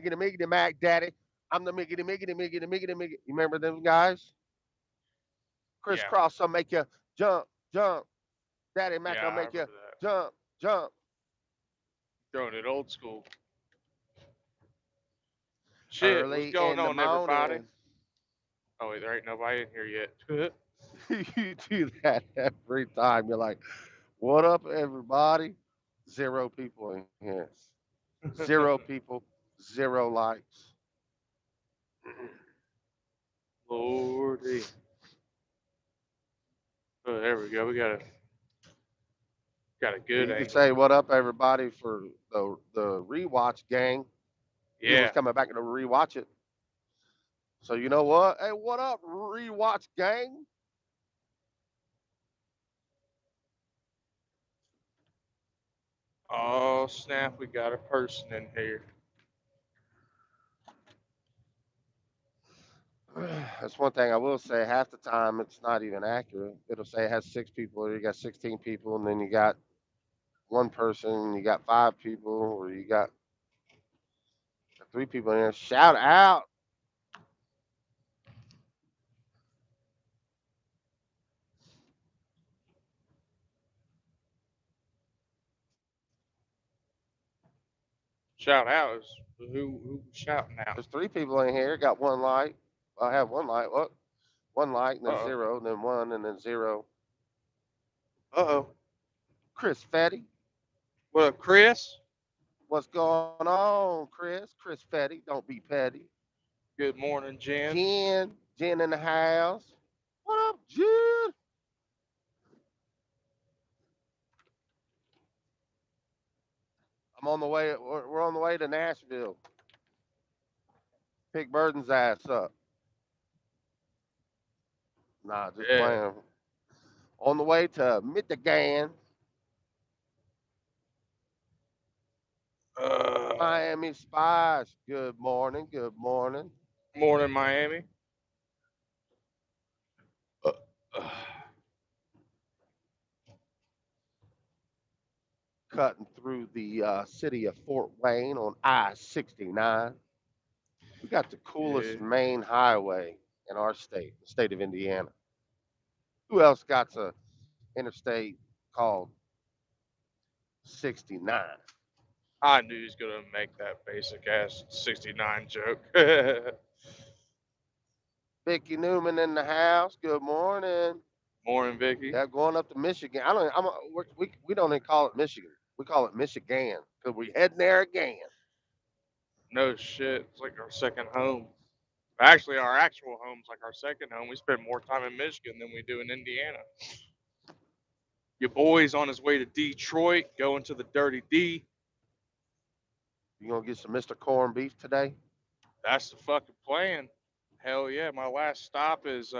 Miggity Miggity Mac Daddy. I'm the Miggity Miggity Miggity Miggity Miggity. You remember them guys? Yeah, Crisscross will make you jump, jump. Daddy Mac yeah, will I make you remember that. jump, jump. Throwing it old school. Shit, what's Early going in the on, everybody? morning. Oh wait, there ain't nobody in here yet. You do that every time. You're like, what up, everybody? Zero people in here. Zero people, zero likes. Lordy. Oh, there we go. We got a good You could angle. say what up, everybody, for the rewatch gang. People's Yeah. coming back to rewatch it. So you know what? Hey, what up, rewatch gang? Oh snap, we got a person in here. That's one thing I will say. Half the time, it's not even accurate. It'll say it has 6 people, or you got 16 people, and then you got one person, and you got 5 people, or you got 3 people in there. Shout out. Shout out is who shouting out? There's 3 people in here. Got one like. I have one like. What? One like, and Uh then oh. zero, and then one, and then zero. Uh oh. Chris Fetty. What up, Chris? What's going on, Chris? Chris Fetty. Don't be petty. Good morning, Jen. Jen in the house. What up, Jen? I'm on the way. We're on the way to Nashville. Pick Burden's ass up. Nah, just Yeah. playing. On the way to Michigan, Uh, Miami Spice. Good morning. Good morning. Morning, Miami. Uh, uh, Cutting through the city of Fort Wayne on I-69. We got the yeah. coolest main highway in our state, the state of Indiana. Who else got a interstate called 69? I knew he was gonna make that basic ass 69 joke. Vicky Newman in the house. Good morning. Morning, Vicky. Yeah, going up to Michigan. I don't. We don't even call it Michigan. We call it Michigan because we heading there again. No shit. It's like our second home. Actually, our actual home's like our second home. We spend more time in Michigan than we do in Indiana. Your boy's on his way to Detroit, going to the Dirty D. You gonna get some Mr. Corn beef today? That's the fucking plan. Hell yeah. My last stop is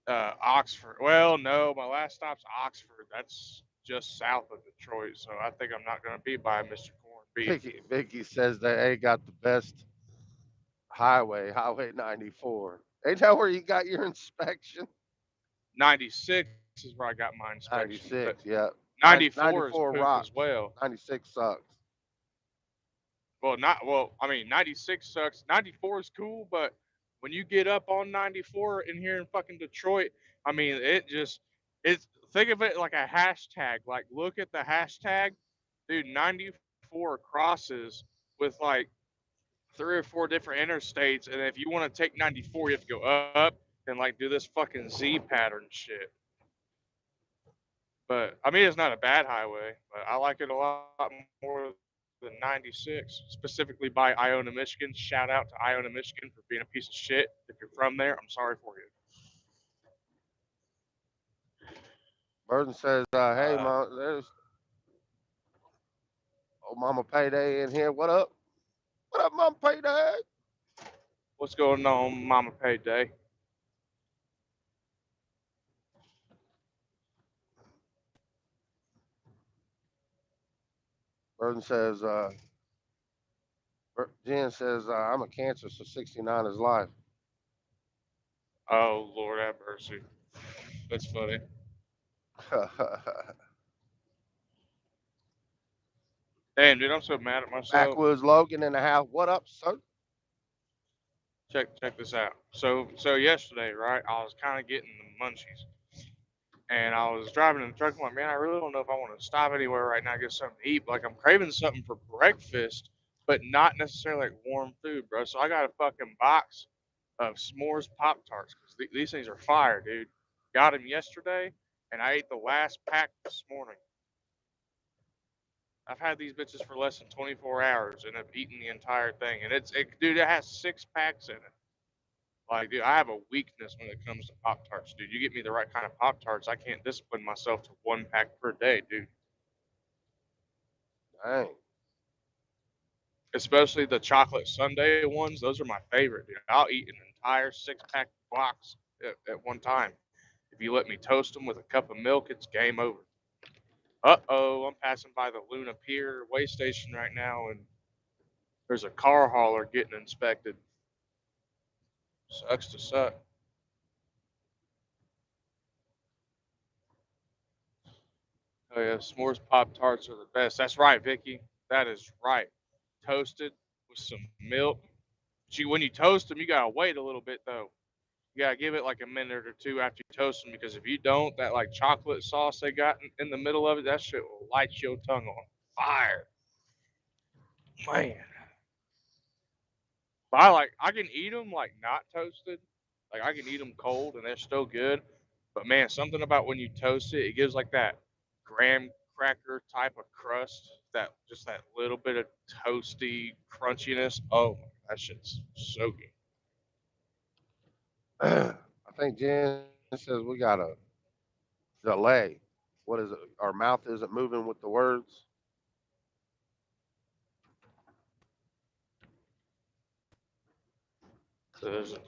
Oxford. Well, no, my last stop's Oxford. That's just south of Detroit, so I think I'm not gonna be by Mr. Corn Beef. Vicky says they got the best highway, Highway 94. Ain't that where you got your inspection? 96 is where I got my inspection, but 96. Yeah. 94 is 94 poop as rocks. well. 96 sucks. Well, not well. I mean, 96 sucks. 94 is cool, but when you get up on 94 in here in fucking Detroit, I mean, it just it's think of it like a hashtag. Like, look at the hashtag, dude. 94 crosses with like 3 or 4 different interstates, and if you want to take 94, you have to go up and like do this fucking Z pattern shit. But I mean, it's not a bad highway, but I like it a lot more than 96, specifically by Iona, Michigan. Shout out to Iona, Michigan for being a piece of shit. If you're from there, I'm sorry for you. Burton says, Uh, hey, mom, there's old Mama Payday in here. What up? What up, Mama Payday? what's going on, Mama Payday? Burton says, Jen says, I'm a cancer, so 69 is life. Oh Lord have mercy. That's funny. Damn, dude, I'm so mad at myself. Backwoods Logan in the house. What up, sir? Check this out. So yesterday, right, I was kind of getting the munchies, and I was driving in the truck. I'm like, man, I really don't know if I want to stop anywhere right now, get something to eat. But, like, I'm craving something for breakfast, but not necessarily like warm food, bro. So I got a fucking box of s'mores Pop Tarts because these things are fire, dude. Got them yesterday, and I ate the last pack this morning. I've had these bitches for less than 24 hours and have eaten the entire thing. And dude, it has 6 packs in it. Like, dude, I have a weakness when it comes to Pop Tarts, dude. You get me the right kind of Pop Tarts, I can't discipline myself to 1 pack per day, dude. Dang. Especially the chocolate sundae ones, those are my favorite, dude. I'll eat an entire 6 pack box at one time. If you let me toast them with a cup of milk, it's game over. Uh-oh, I'm passing by the Luna Pier way station right now, and there's a car hauler getting inspected. Sucks to suck. Oh yeah, s'mores Pop Tarts are the best. That's right, Vicky. That is right. Toasted with some milk. When you toast them, you gotta wait a little bit though. You gotta give it like a minute or two after you toast them, because if you don't, that like chocolate sauce they got in the middle of it, that shit will light your tongue on fire. Man. But I can eat them like not toasted. Like I can eat them cold and they're still good. But man, something about when you toast it, it gives like that graham cracker type of crust, that just that little bit of toasty crunchiness. Oh, that shit's so good. I think Jen says we got a delay. What is it? Our mouth isn't moving with the words.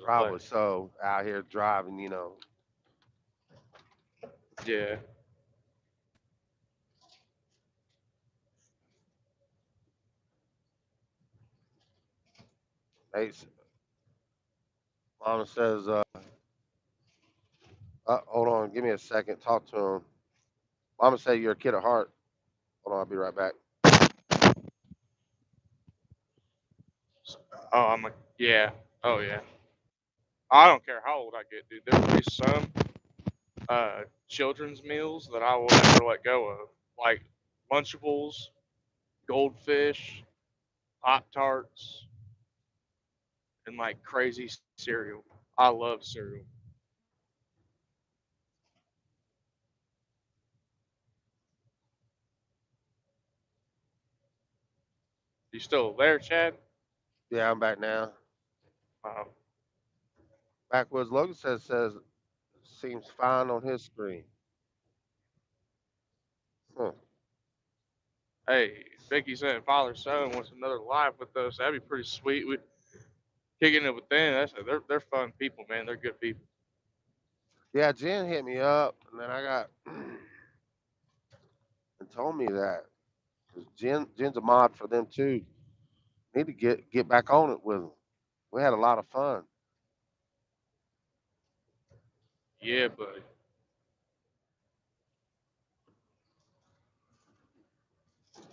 Probably so. Out here driving, you know. Yeah. Hey, Mama says, hold on, give me a second. Talk to him. Mama say you're a kid at heart. Hold on, I'll be right back. Oh, I'm like, yeah. Oh, yeah. I don't care how old I get, dude. There will be some children's meals that I will never let go of, like Lunchables, Goldfish, Pop Tarts, and like crazy cereal. I love cereal. You still there, Chad? Yeah, I'm back now. Uh, Backwoods Logan says seems fine on his screen. Huh. hey, Vicky said Father Son wants another live with us. That'd be pretty sweet. We kicking it with them. They're fun people, man. They're good people. Yeah, Jen hit me up, and then I got and told me that 'cause Jen's a mod for them too. Need to get back on it with them. We had a lot of fun. Yeah, buddy.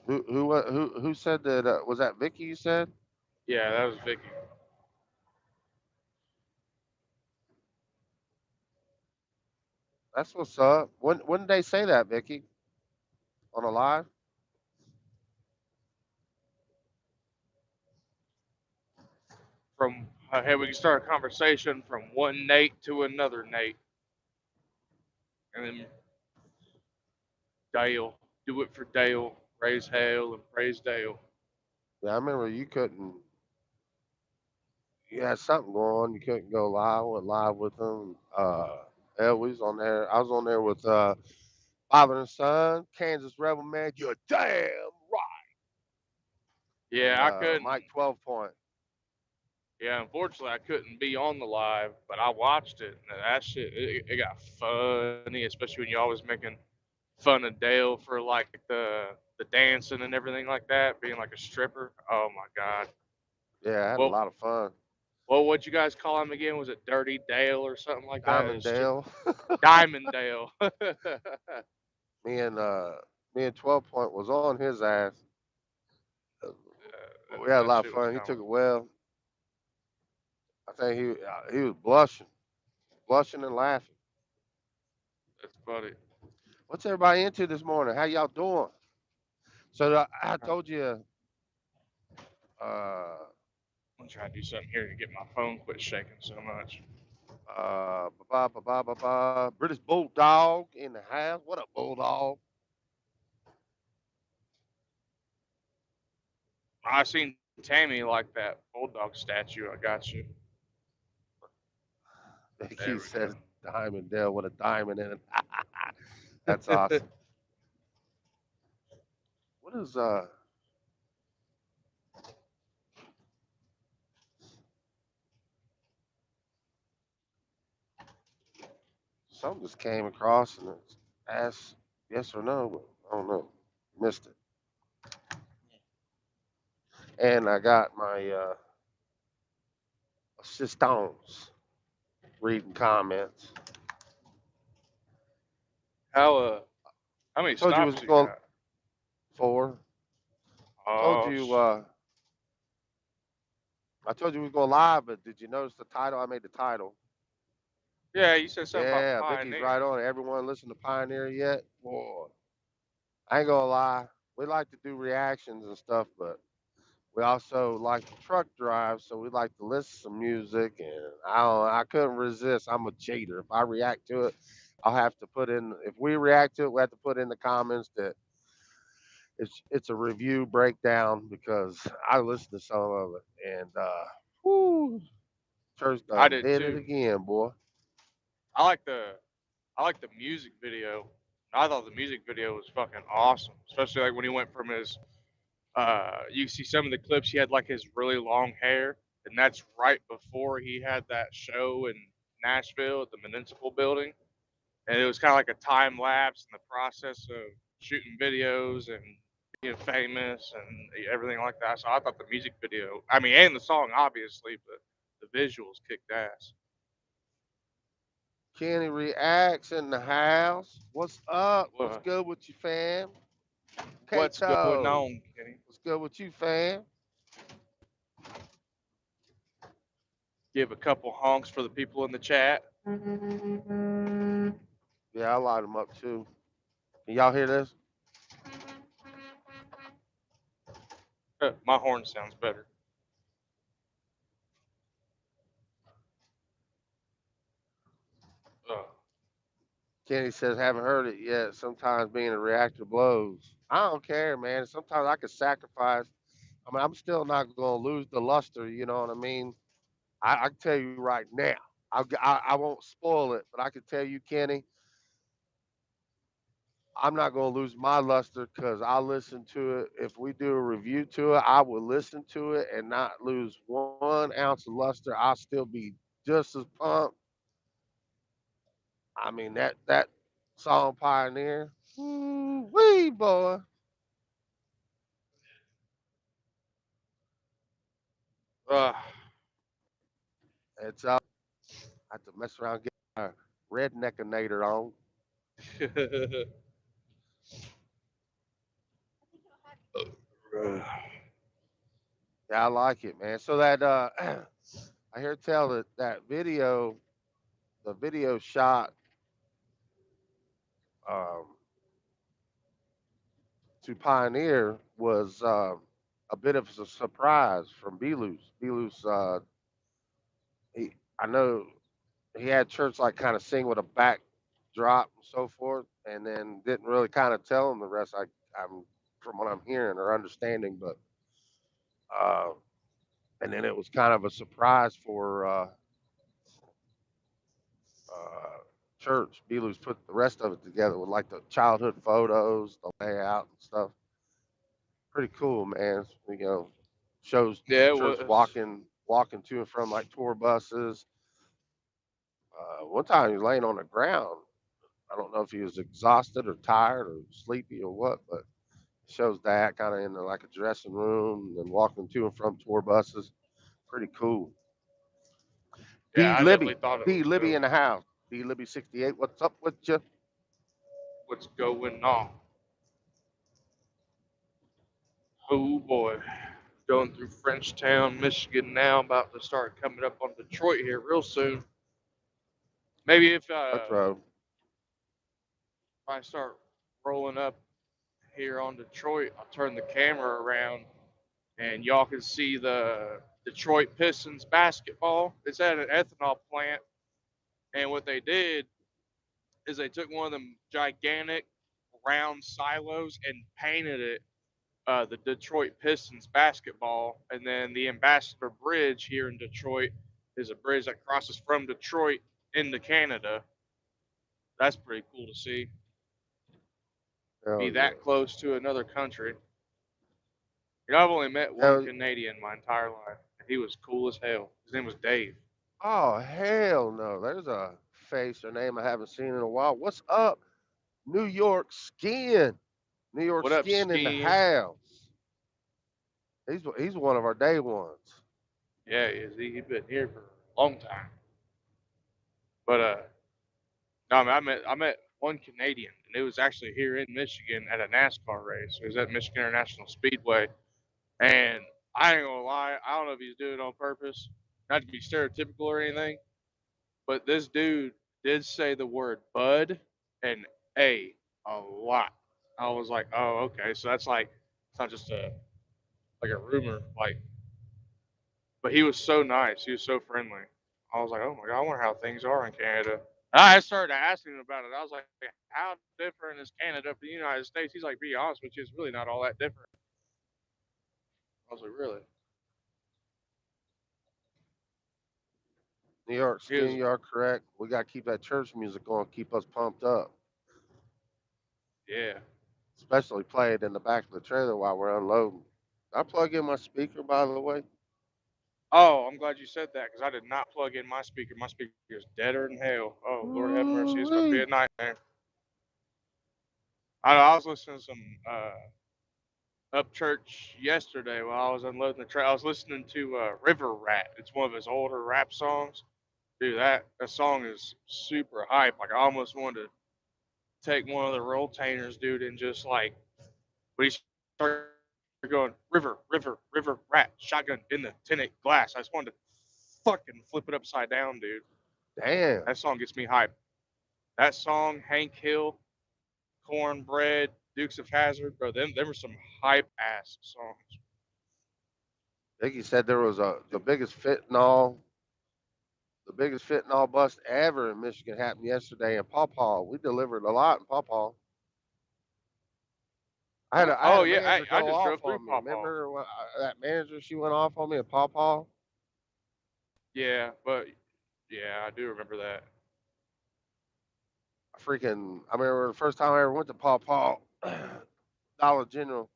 Who said that? Was that Vicky? You said? Yeah, that was Vicky. That's what's up. When did they say that, Vicky? On a live? Hey, we can start a conversation from one Nate to another Nate, and then Dale. Do it for Dale. Praise Hale and praise Dale. Yeah, I remember you couldn't. You had something going on. You couldn't go live. I went live with them. Yeah, we was on there. I was on there with Father and Son, Kansas Rebel Man. You're damn right. Yeah, And I couldn't. Mike 12 Point. Yeah, unfortunately, I couldn't be on the live, but I watched it. And that shit, it got funny, especially when you always making fun of Dale for like the dancing and everything like that, being like a stripper. Oh my god. Yeah, I had a Well, lot of fun. well, what'd you guys call him again? Was it Dirty Dale or something like that? Diamond Dale. Diamond Dale. me and 12 Point was on his ass. But we had a That lot of shit was fun. He took coming. it well. I think he was blushing and laughing. That's funny. What's everybody into this morning? How y'all doing? So I told you, uh, I'm trying to do something here to get my phone quit shaking so much. British Bulldog in the house. What up, Bulldog? I seen Tammy like that bulldog statue. I got you. There He we go. says Diamond Dale with a diamond in it. That's awesome. What is something just came across and it's asked yes or no, but I don't know. Missed it. And I got my assistants reading comments. How many Told you it stops was you going got? for. Told Oh, you I told you we was going live, but did you notice the title? I made the title. yeah, you said something about Yeah, Vicky's right Pioneer. on it. Everyone listen to Pioneer yet? Boy, I ain't gonna lie. We like to do reactions and stuff, but we also like to truck drive, so we like to listen to some music. And I couldn't resist. I'm a cheater. If I react to it, I'll have to put in. If we react to it, we have to put in the comments that it's a review breakdown because I listened to some of it and whoo, church I done did did it too. again, boy. I like the I like the music video. I thought the music video was fucking awesome, especially like when he went from his. You see some of the clips. He had like his really long hair, and that's right before he had that show in Nashville at the Municipal Building, and it was kind of like a time lapse in the process of shooting videos and being famous and everything like that. So I thought the music video, I mean, and the song obviously, but the visuals kicked ass. Kenny reacts in the house. What's up? What's Well, good with you, fam? what's going Kato. on, Kenny? What's good with you, fam? Give a couple honks for the people in the chat. Yeah, I light them up too. Can y'all hear this? My horn sounds better. Uh, Kenny says, haven't heard it yet. Sometimes being a reactor blows. I don't care, man. Sometimes I could sacrifice. I mean, I'm still not going to lose the luster. You know what I mean? I can tell you right now. I won't spoil it, but I can tell you, Kenny, I'm not going to lose my luster because I listen to it. If we do a review to it, I will listen to it and not lose 1 ounce of luster. I'll still be just as pumped. I mean, that song Pioneer, wee boy. uh, It's up. I have to mess around and get my redneckinator on. Yeah, I like it, man. So that I hear tell that that video, the video shot um, to Pioneer was a bit of a surprise from Belus. Belus, I know he had church like kind of sing with a backdrop and so forth, and then didn't really kind of tell him the rest. I'm from what I'm hearing or understanding, but uh, and then it was kind of a surprise for uh, church. Belus put the rest of it together with like the childhood photos, the layout and stuff. Pretty cool, man. You know, shows yeah, it church was. walking to and from like tour buses. One time he was laying on the ground. I don't know if he was exhausted or tired or sleepy or what, but it shows that kind of in like a dressing room and walking to and from tour buses. Pretty cool. Yeah, D I definitely Libby, thought it D was Libby dope. in the house. D Libby 68. What's up with you? What's going on? Oh boy. going through Frenchtown, Michigan now. About to start coming up on Detroit here real soon. Maybe if Truck road. I start rolling up here on Detroit, I'll turn the camera around and y'all can see the Detroit Pistons basketball. It's at an ethanol plant, and what they did is they took one of them gigantic round silos and painted it the Detroit Pistons basketball, and then the Ambassador Bridge here in Detroit is a bridge that crosses from Detroit into Canada. That's pretty cool to see. Be Hell that yeah. close to another country. You know, I've only met one Hell, Canadian my entire life. He was cool as hell. His name was Dave. oh, hell no. There's a face or name I haven't seen in a while. What's up? New York Skin. New York What up, Skin in the Skiing? house. He's one of our day ones. Yeah, is he? He's been here for a long time. But no, I met one Canadian, and it was actually here in Michigan at a NASCAR race. It was at Michigan International Speedway, and I ain't gonna lie, I don't know if he's doing it on purpose, not to be stereotypical or anything, but this dude did say the word bud and a lot. I was like, oh, okay, so that's like it's not just a rumor, like. But he was so nice. He was so friendly. I was like, oh my god, I wonder how things are in Canada. I started asking him about it. I was like, how different is Canada from the United States? He's like, be honest with you, it's really not all that different. I was like, really? New York He Skin, was, you are correct. We got to keep that church music going, keep us pumped up. yeah. Especially play it in the back of the trailer while we're unloading. I plug in my speaker, by the way. Oh, I'm glad you said that because I did not plug in my speaker. My speaker is deader than hell. Oh, Lord have mercy. It's going to be Ooh-wee. a nightmare. I was listening to some up church yesterday while I was unloading the truck. I was listening to River Rat. It's one of his older rap songs. Dude, that song is super hype. Like I almost wanted to take one of the rotainers, dude, and just like when he started going river, rat, shotgun in the tinted glass. I just wanted to fucking flip it upside down, dude. Damn. That song gets me hyped. That song, Hank Hill, Cornbread, Dukes of Hazzard, bro. Them were some hype ass songs. Biggie said there was the biggest fentanyl bust ever in Michigan happened yesterday in Paw Paw. We delivered a lot in Paw Paw. I had Oh a yeah, manager I go just off drove through on me. Pawpaw. Remember that manager? She went off on me at Paw Paw. Yeah, but yeah, I do remember that. I remember the first time I ever went to Paw Paw, Dollar General.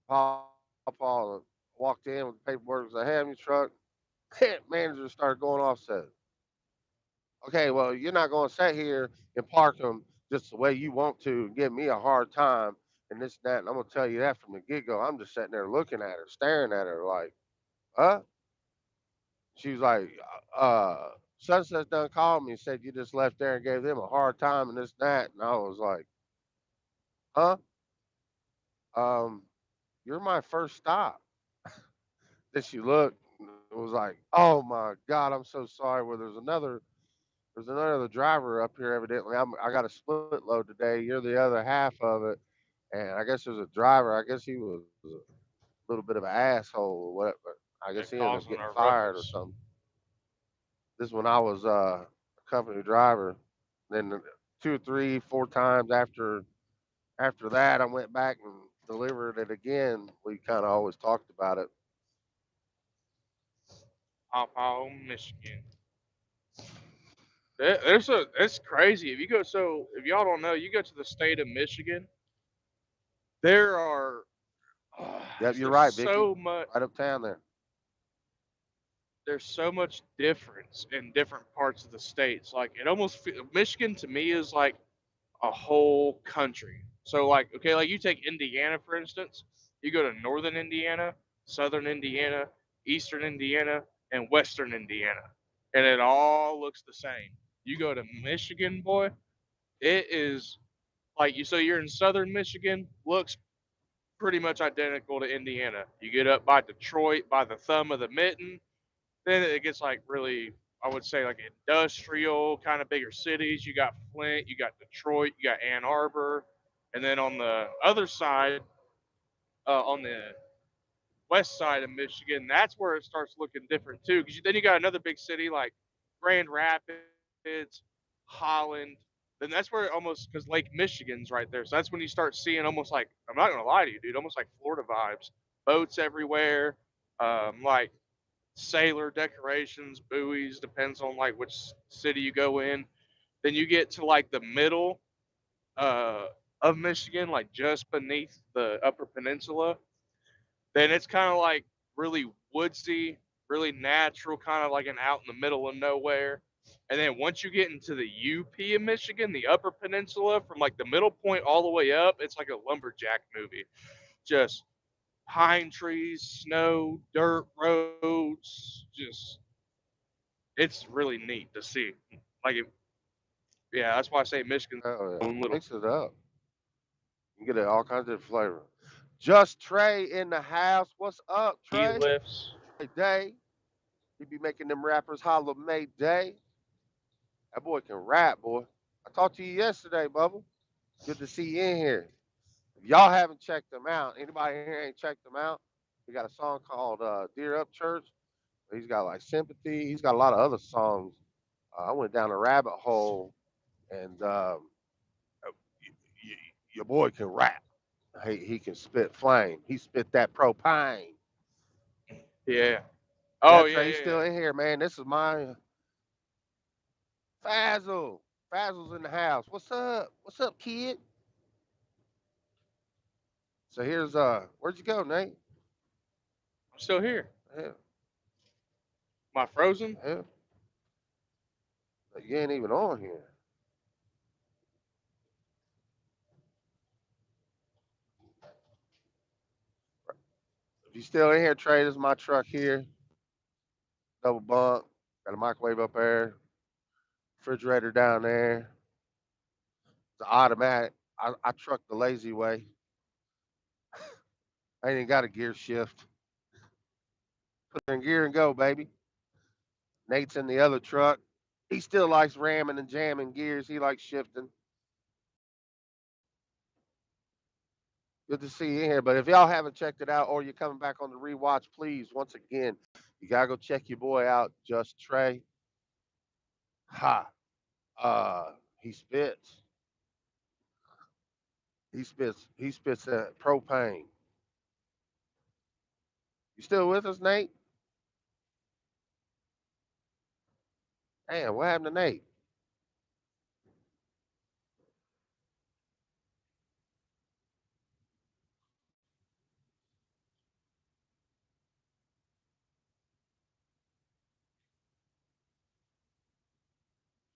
Paw Paw walked in with the paperwork. Was like, "Hey, I'm your truck." Manager started going off. Said, "Okay, well, you're not going to sit here and park them just the way you want to and give me a hard time and this and that." And I'm going to tell you that from the get go. I'm just sitting there looking at her, staring at her like, "Huh?" She was like, Sunset done called me and said you just left there and gave them a hard time and this and that." And I was like, "Huh? Um, you're my first stop." Then she looked and was like, "Oh my God, I'm so sorry. Well, there's another driver up here evidently. I got a split load today. You're the other half of it." And I guess there's a driver. I guess he was a little bit of an asshole or whatever. I Yeah, guess he ended up causing getting a fired or ruckus. something. This is when I was a company driver. Then two or three, four times after that, I went back and delivered it again. We kind of always talked about it. Pawpaw, Michigan. It's crazy. If you go, so if y'all don't know, you go to the state of Michigan, there are Yep, you're there's right, Vicky. so much Right uptown there. there's so much difference in different parts of the states. Like it almost Michigan to me is like a whole country. So like okay, like you take Indiana for instance, you go to northern Indiana, southern Indiana, eastern Indiana, and western Indiana, and it all looks the same. You go to Michigan, boy, it is like you. So you're in southern Michigan, looks pretty much identical to Indiana. You get up by Detroit, by the thumb of the mitten, then it gets like really, I would say, like industrial kind of bigger cities. You got Flint, you got Detroit, you got Ann Arbor, and then on the other side, on the west side of Michigan, that's where it starts looking different too. Because then you got another big city like Grand Rapids, Holland. Then that's where almost, because Lake Michigan's right there. So that's when you start seeing almost like, I'm not gonna lie to you, dude, almost like Florida vibes. Boats everywhere, like sailor decorations, buoys, depends on like which city you go in. Then you get to like the middle uh, of Michigan, like just beneath the Upper Peninsula. Then it's kind of like really woodsy, really natural, kind of like an out in the middle of nowhere. And then once you get into the UP of Michigan, the Upper Peninsula, from like the middle point all the way up, it's like a lumberjack movie. Just pine trees, snow, dirt roads, just it's really neat to see. Like, yeah, that's why I say Michigan's Oh yeah. own little. Mix it up. You get all kinds of flavor. Just Trey in the house. What's up, Trey? Lifts. Hey, Day. He be making them rappers holler May Day. That boy can rap, boy. I talked to you yesterday, Bubba. Good to see you in here. If y'all haven't checked them out, anybody here ain't checked them out, he got a song called Dear Up Church. He's got like Sympathy. He's got a lot of other songs. I went down a rabbit hole, and your boy can rap. He can spit flame. He spit that propane. Yeah. Yeah, Oh yeah, Trey, yeah, he's yeah. still in here, man. This is my Fazzle. Fazzle's in the house. What's up? What's up, kid? So here's where'd you go, Nate? I'm still here. Yeah, Am I frozen? yeah. You ain't even on here. If you still in here, Trey, this is my truck here. Double bunk. Got a microwave up there. Refrigerator down there. It's automatic. I truck the lazy way. I ain't even got a gear shift. Put it in gear and go, baby. Nate's in the other truck. He still likes ramming and jamming gears. He likes shifting. Good to see you in here. But if y'all haven't checked it out or you're coming back on the rewatch, please, once again, you gotta go check your boy out, Just Trey. Ha. He spits. He spits that propane. You still with us, Nate? Damn, what happened to Nate?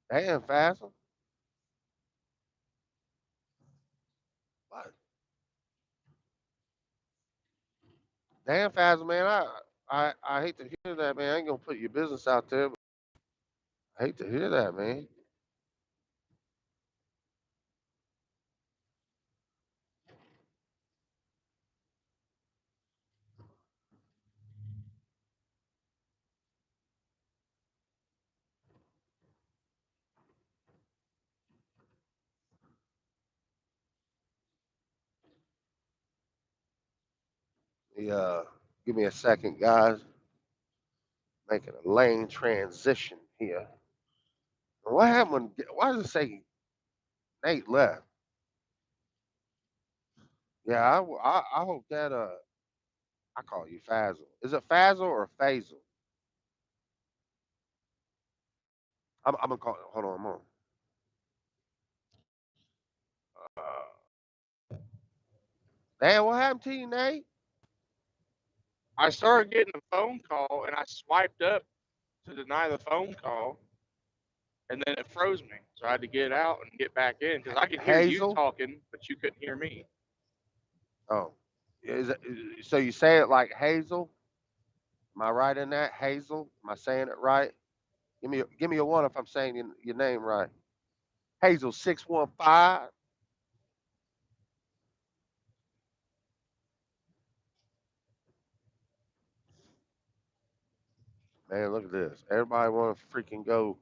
Damn, Fazzle. What? Damn, Fazzle, man. I hate to hear that, man. I ain't gonna put your business out there, but I hate to hear that, man. Give me a second, guys. Making a lane transition here. What happened? Why does it say Nate left? Yeah, I hope that I call you Fazzle. Is it Fazzle or Faisal? I'm gonna call. Hold on, I'm on. Damn, what happened to you, Nate? I started getting a phone call and I swiped up to deny the phone call, and then it froze me. So I had to get out and get back in because I could hear you Hazel? talking, but you couldn't hear me. Oh, so you say it like Hazel? Am I right in that? Hazel? Am I saying it right? Give me a one if I'm saying your name right. Hazel 615. Man, look at this. Everybody want to freaking go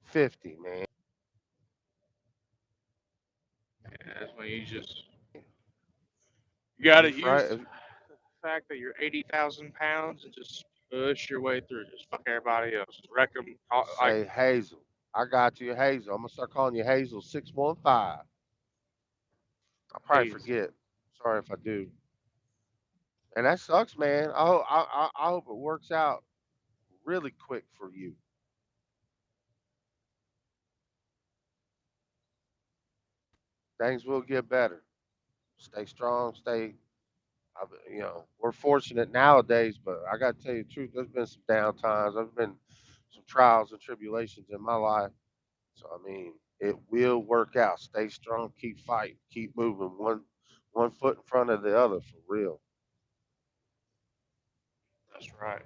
50, man. And that's when you gotta use Right? the fact that you're 80,000 pounds and just push your way through. Just fuck everybody else. Wreck them. Like Say Hazel. I got you, Hazel. I'm gonna start calling you Hazel 615. I'll probably Hazel. forget. Sorry if I do. And that sucks, man. I hope it works out really quick for you. Things will get better. Stay strong. We're fortunate nowadays, but I got to tell you the truth. There's been some down times. There's been some trials and tribulations in my life. So I mean, it will work out. Stay strong. Keep fighting. Keep moving. One foot in front of the other for real. That's right.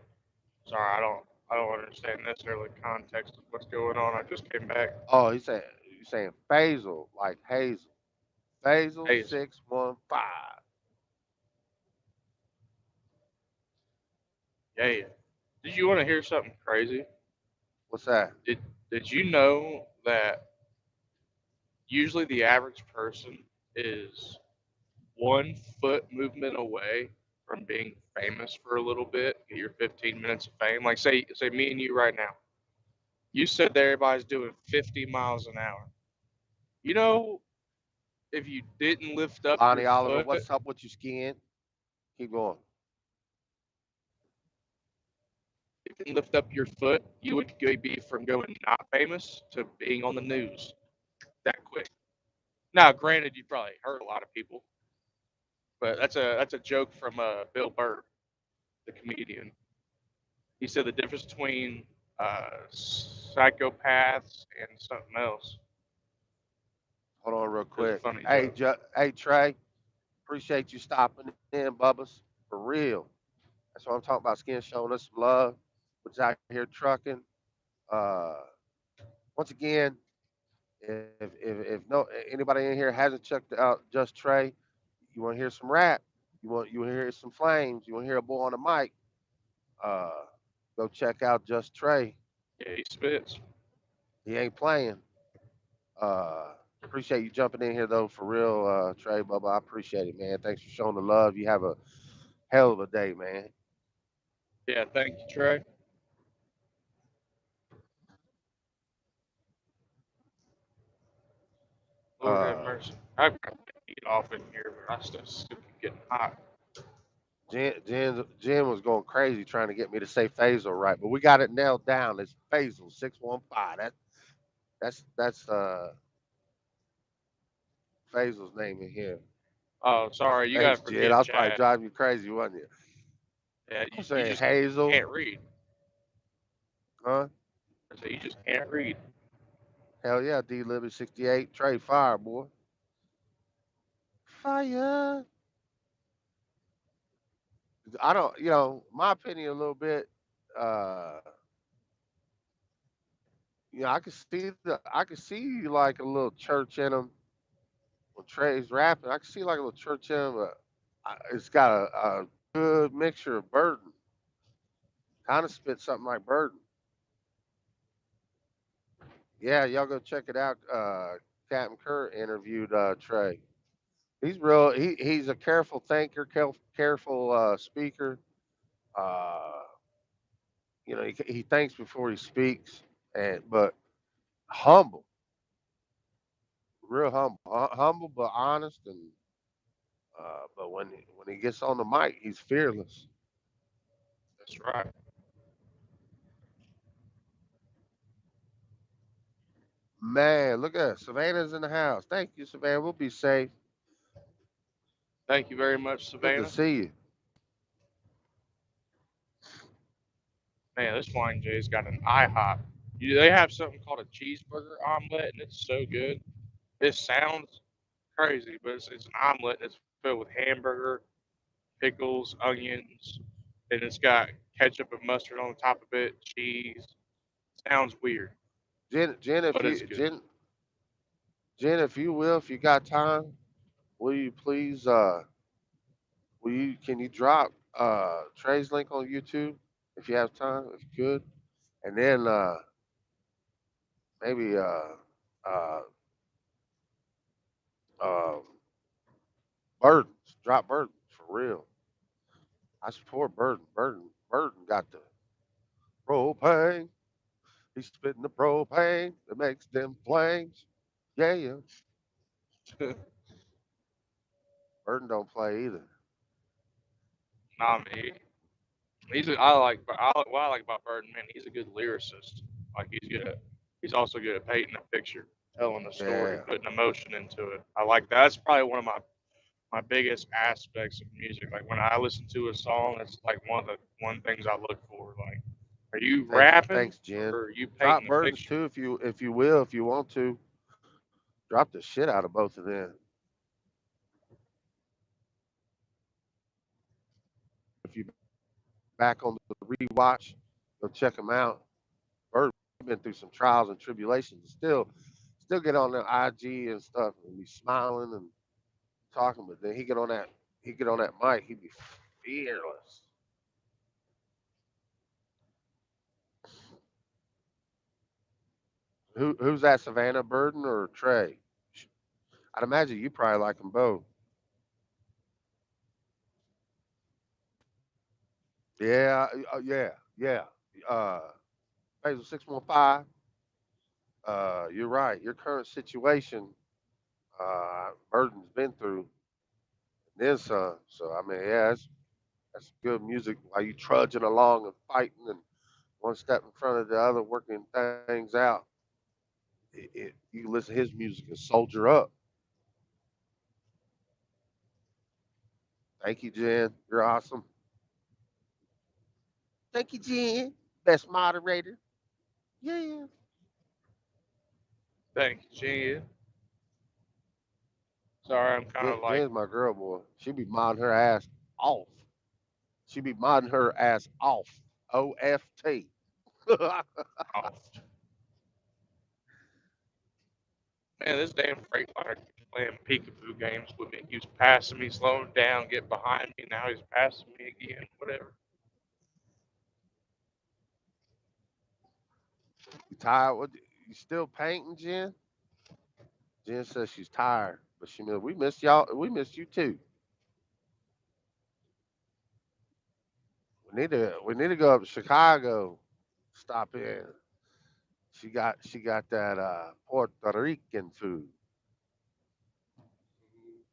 Sorry, I don't understand necessarily context of what's going on. I just came back. Oh, he's saying Faisal like Hazel. Faisal Hazel. 615. Yeah. Did you want to hear something crazy? What's that? Did you know that usually the average person is 1 foot movement away from being famous for a little bit, get your 15 minutes of fame? Like say me and you right now. You said that everybody's doing 50 miles an hour. You know, if you didn't lift up Lonnie your Oliver, foot, what's up with your skin? Keep going. if you didn't lift up your foot, you would be from going not famous to being on the news that quick. Now, granted, you probably hurt a lot of people, but that's a joke from Bill Burr, the comedian. He said the difference between psychopaths and something else. Hold on real It was a quick. funny Hey, joke. hey Trey, appreciate you stopping in, Bubbas. For real. That's what I'm talking about. Skin showing us some love. What's out here trucking. Uh, Once again, if no anybody in here hasn't checked out Just Trey, you want to hear some rap, you want to hear some flames, you want to hear a boy on the mic, uh, go check out Just Trey. Yeah, he spits. He ain't playing. Appreciate you jumping in here though, for real, Trey Bubba. I appreciate it, man. Thanks for showing the love. You have a hell of a day, man. Yeah, thank you, Trey. Lord have Uh, mercy. I've got the heat off in here, but I still keep getting hot. Jen was going crazy trying to get me to say Faisal right, but we got it nailed down. It's Faisal 615. That's Faisal's name in here. Oh, sorry, you Thanks, gotta Jen. I forgive was probably Chad. driving you crazy, wasn't you? Yeah, I'm you saying just Hazel, can't read. huh? So you just can't read. Hell yeah, D Libby 68. Trey Fire, boy. Fire. I don't, my opinion a little bit, uh, I can see like a little church in him when Trey's rapping. I can see like a little church in him, but it's got a good mixture of Burden. Kind of spit something like Burden. Yeah, y'all go check it out. Captain Kurt interviewed Trey. He's real. He's a careful thinker, careful speaker. Uh, he thinks before he speaks, and but humble, real humble, humble but honest, and but when he gets on the mic, he's fearless. That's right. Man, look at that. Savannah's in the house. Thank you, Savannah. We'll be safe. Thank you very much, Good to Savannah. see you. Man, this wine Jay's got an IHOP. They have something called a cheeseburger omelet, and it's so good. It sounds crazy, but it's an omelet that's filled with hamburger, pickles, onions, and it's got ketchup and mustard on the top of it, cheese. Sounds weird, Jen, if but it's you good. Jen, if you will, if you got time, will you please can you drop Trey's link on YouTube? if you have time, if you could. And then maybe uh, um, Burdens, drop Burden for real. I support Burden. Burden got the propane. He's spitting the propane that makes them flames. Yeah, yeah. Burden don't play either. Nah, me. What I like about Burden, man. He's a good lyricist. Like he's also good at painting a picture, telling a story, Yeah. putting emotion into it. I like that. That's probably one of my biggest aspects of music. Like when I listen to a song, it's like one things I look for. Like, are you rapping Thanks, Jen. or are you Drop painting a Burdens picture? too if you will, if you want to. Drop the shit out of both of them. If you back on the rewatch, go check them out. Bird been through some trials and tribulations. Still get on the IG and stuff and be smiling and talking, but then he get on that mic, he be fearless. Who's that, Savannah Burden or Trey? I'd imagine you probably like them both. Yeah, yeah. Uh, Basil 615. You're right. Your current situation, Burden's been through, and then some. So I mean, yeah, that's good music while you trudging along and fighting and one step in front of the other, working things out. You can listen to his music and soldier up. Thank you, Jen. You're awesome. Thank you, Jen. Best moderator. Yeah. Thanks, Jen. Sorry, I'm kind of like Jen's my girl, boy. She be modding her ass off. She be modding her ass off. OFT. off. Man, this damn Freightliner keeps playing peekaboo games with me. He was passing me, slowing down, get behind me. Now he's passing me again. Whatever. You tired? What? You still painting, Jen? Jen says she's tired, but we missed y'all. We missed you too. We need to go up to Chicago. Stop in. She got that Puerto Rican food.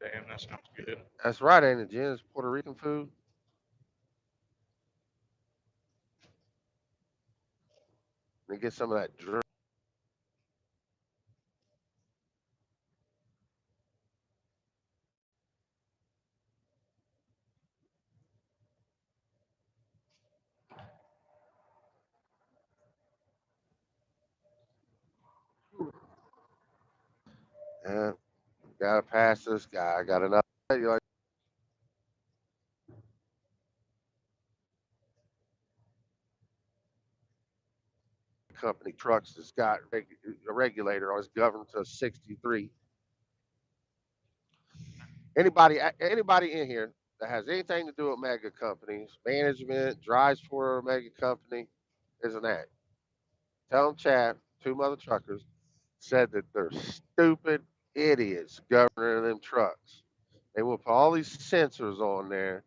Damn, that sounds good. That's right, ain't it, Jen? It's Puerto Rican food. And get some of that drink. Yeah, gotta pass this guy. I got enough. You like company trucks that's got a regulator on, it's governed to 63. Anybody in here that has anything to do with mega companies, management, drives for a mega company, is an act. Tell them Chad, two mother truckers, said that they're stupid idiots governing them trucks. They will put all these sensors on there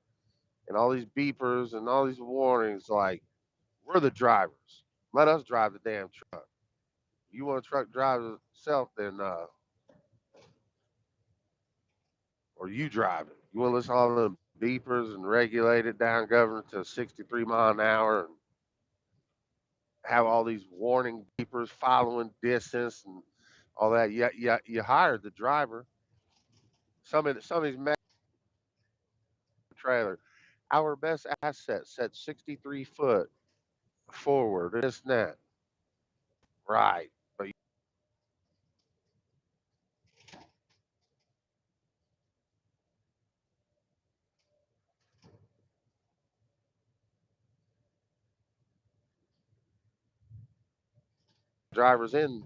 and all these beepers and all these warnings like, we're the drivers. Let us drive the damn truck. You want a truck drive itself, then or you drive it. You want to listen to all the beepers and regulate it down, governor to 63 mile an hour, and have all these warning beepers following distance and all that. You hired the driver. Some of these trailer. Our best asset set 63 foot forward. And this and that. Right. But drivers in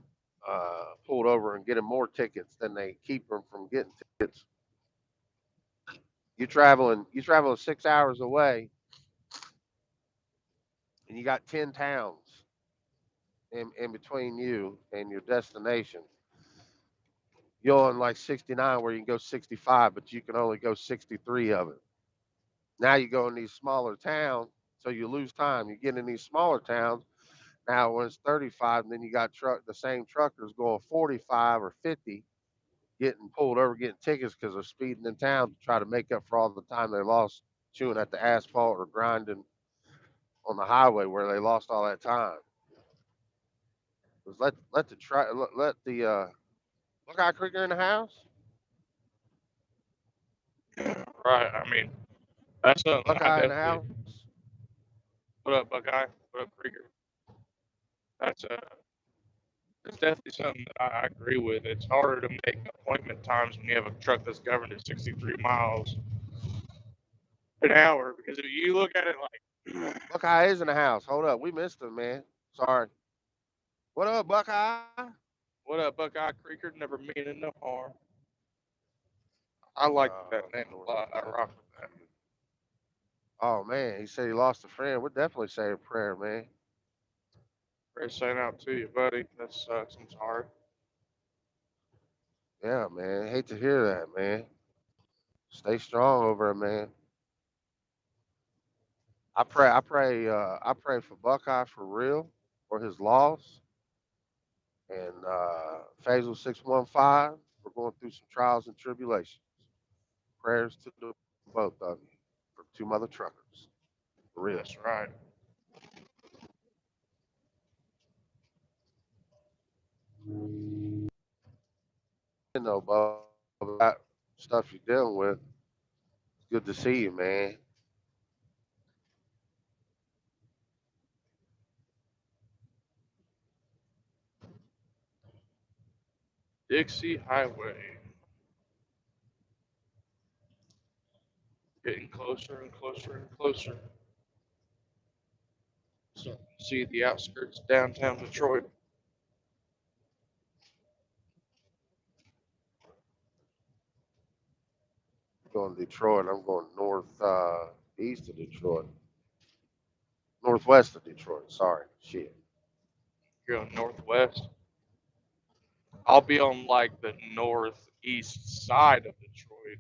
pulled over and getting more tickets than they keep them from getting tickets. You traveling 6 hours away. and you got 10 towns in between you and your destination. You're on like 69 where you can go 65, but you can only go 63 of it. Now you go in these smaller towns, so you lose time. You get in these smaller towns. Now when it's 35, and then you got the same truckers going 45 or 50, getting pulled over, getting tickets because they're speeding in town to try to make up for all the time they lost chewing at the asphalt or grinding on the highway where they lost all that time. Let the Buckeye Creeker in the house. Right. I mean, that's something I Buckeye in the definitely. house. What up, Buckeye? What up, Krieger? That's it's definitely something that I agree with. It's harder to make appointment times when you have a truck that's governed at 63 miles an hour because if you look at it like Buckeye is in the house. Hold up, we missed him, man. Sorry. What up, Buckeye? what up, Buckeye Creeker? Never meaning no harm. I like that name a lot. I rock with that. Oh man, he said he lost a friend. We'll definitely say a prayer, man. Prayers sent out to you, buddy. That sucks. I'm sorry. Yeah, man. Hate to hear that, man. Stay strong over it, man. I pray for Buckeye for real, for his loss. And Faisal 615, we're going through some trials and tribulations. Prayers to the both of you from two mother truckers. For real. That's right. You know, Bob, that stuff you're dealing with. It's good to see you, man. Dixie Highway. Getting closer and closer and closer. Starting to see the outskirts of downtown Detroit. Going to Detroit. I'm going east of Detroit. Northwest of Detroit. Sorry. Shit. You're going northwest. I'll be on like the northeast side of Detroit,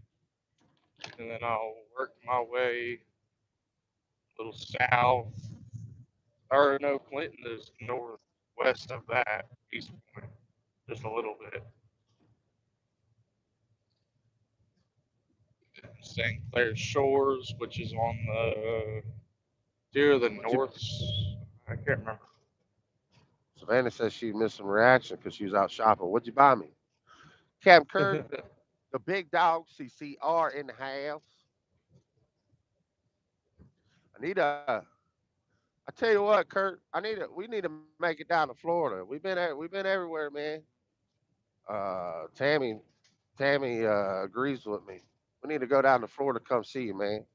and then I'll work my way a little south. Or no, Clinton is northwest of that, East Point, just a little bit. St. Clair Shores, which is on the north. I can't remember. Savannah says she missed some reaction because she was out shopping. What'd you buy me? Cam Kurt, the big dog CCR in the house. I tell you what, Kurt, we need to make it down to Florida. We've been everywhere, man. Tammy agrees with me. We need to go down to Florida, come see you, man.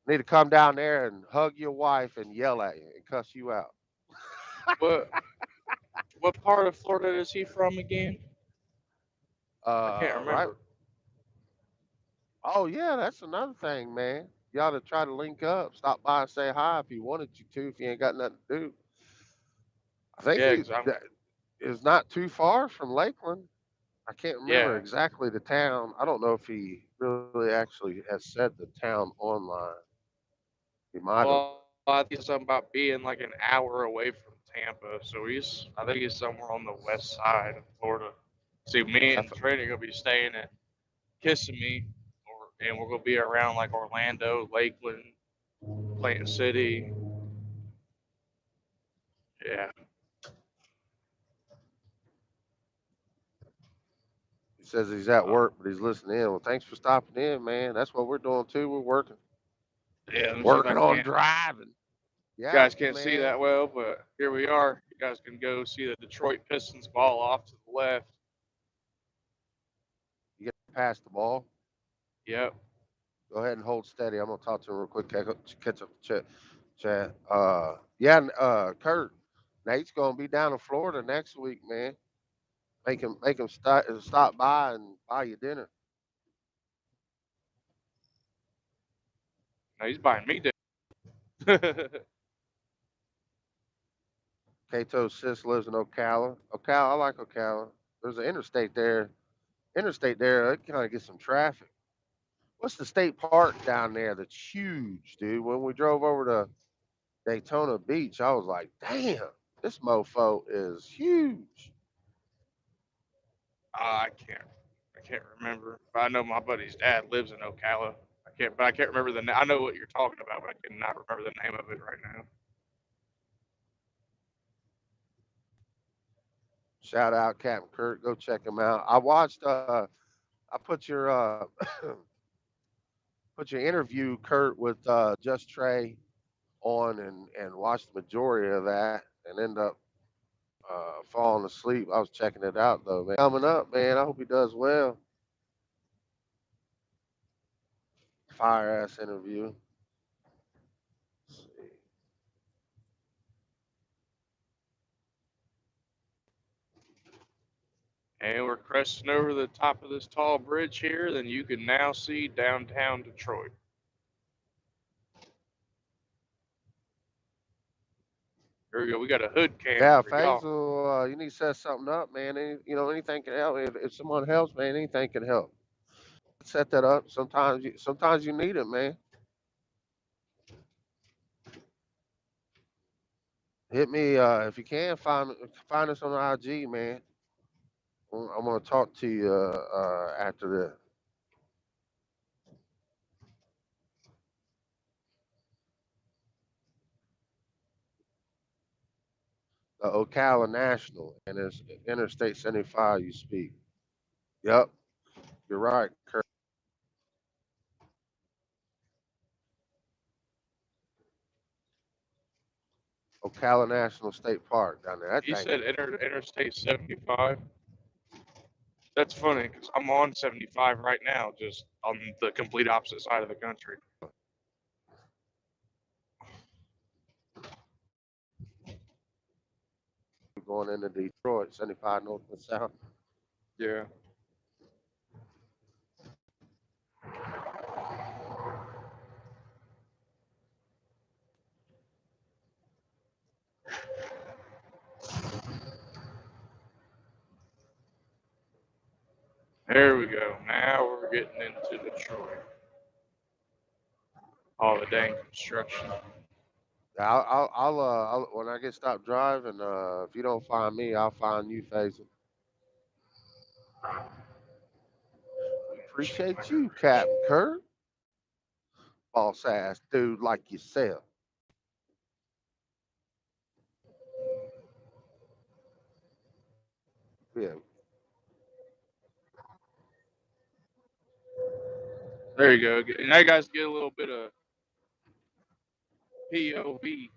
We need to come down there and hug your wife and yell at you and cuss you out. What part of Florida is he from again? I can't remember. Right. Oh yeah, that's another thing, man. You ought to try to link up, stop by and say hi if you wanted you to, if you ain't got nothing to do. I think it's not too far from Lakeland. I can't remember exactly the town. I don't know if he really actually has said the town online. He might have. Well, I think something about being like an hour away from Tampa, so I think he's somewhere on the west side of Florida. See, me and Trey are gonna be staying at Kissimmee, and we're gonna be around like Orlando, Lakeland, Plant City. Yeah. He says he's at work, but he's listening in. Well, thanks for stopping in, man. That's what we're doing too. We're working. Yeah. Working on driving. Yeah, you guys can't see that well, but here we are. You guys can go see the Detroit Pistons ball off to the left. You get past the ball. Yep. Go ahead and hold steady. I'm gonna talk to him real quick. Catch up the chat. Kurt, Nate's gonna be down in Florida next week, man. Make him stop by and buy you dinner. No, he's buying me dinner. Kato's sis lives in Ocala. Ocala, I like Ocala. There's an interstate there. Interstate there, it kind of gets some traffic. What's the state park down there that's huge, dude? When we drove over to Daytona Beach, I was like, damn, this mofo is huge. I can't remember. But I know my buddy's dad lives in Ocala. I can't remember the name. I know what you're talking about, but I cannot remember the name of it right now. Shout out Captain Kurt. Go check him out. I watched I put your put your interview, Kurt, with Just Trey on and watched the majority of that and end up falling asleep. I was checking it out though, man. Coming up, man. I hope he does well. Fire ass interview. Let's see. And we're cresting over the top of this tall bridge here. Then you can now see downtown Detroit. Here we go. We got a hood cam. Yeah, for y'all. Faisal, you need to set something up, man. Anything can help. If someone helps, man, anything can help. Set that up. Sometimes you need it, man. Hit me if you can. Find us on IG, man. I'm gonna talk to you after this. The Ocala National, and it's Interstate 75 you speak. Yep, you're right, Kurt. Ocala National State Park down there. He said Interstate 75. That's funny because I'm on 75 right now, just on the complete opposite side of the country. Going into Detroit, 75 north and south. Yeah. There we go. Now we're getting into Detroit. All the dang construction. I'll when I get stopped driving, if you don't find me, I'll find you, Faisal. Appreciate you, Captain Kurt. Boss ass dude like yourself. Yeah. There you go. Now you guys get a little bit of POV.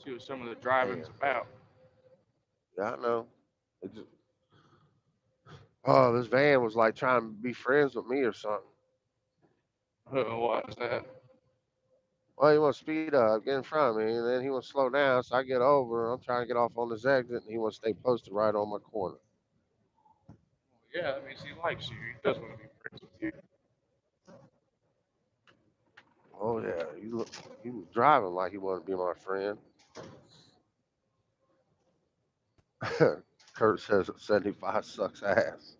See what some of the driving's about. Yeah, I know. Oh, this van was like trying to be friends with me or something. Why is that? Well, he wants to speed up, get in front of me, and then he wants to slow down, so I get over. I'm trying to get off on this exit, and he wants to stay posted right on my corner. Yeah, that means he likes you. He does want to be friends with you. Oh yeah, he was driving like he wanted to be my friend. Kurt says 75 sucks ass.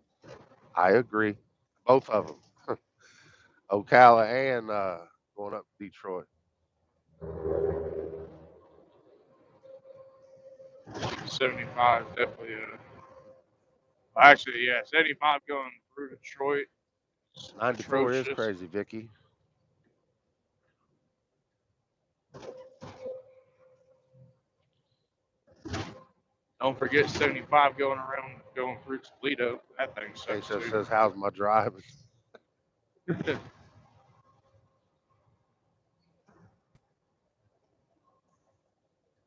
I agree. Both of them. Ocala and going up to Detroit. 75 definitely. Actually, yeah, 75 going through Detroit. 94 is crazy, Vicky. Don't forget 75 going through Toledo. That thing sucks too. Says, how's my driving?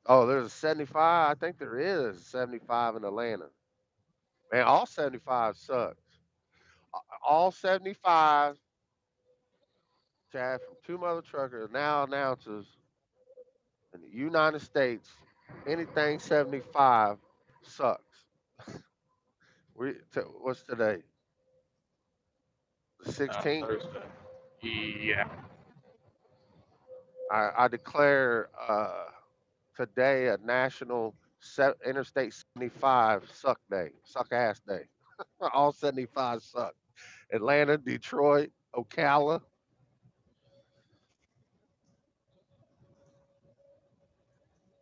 Oh, there's a 75. I think there is a 75 in Atlanta. Man, all 75 sucks. All 75, Chad, from two mother truckers now announces in the United States, anything 75 sucks. What's today? The 16th? Yeah. I declare today a national Interstate 75 suck day, suck ass day. All 75 suck. Atlanta, Detroit, Ocala,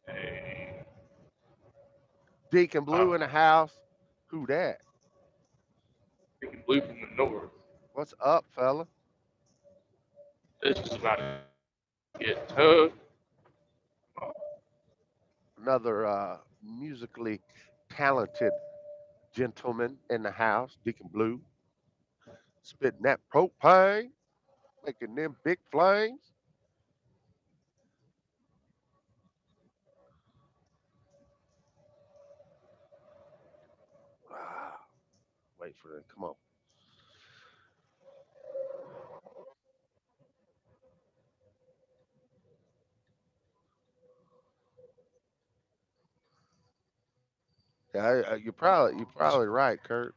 Hey, Deacon Blue in the house. Who that? freaking blue from the north. What's up, fella? This is about to get tough. Another musically talented gentleman in the house, Deacon Blue, spitting that propane, making them big flames. Ah, wait for it. Come on. Yeah, you're probably right, Kurt.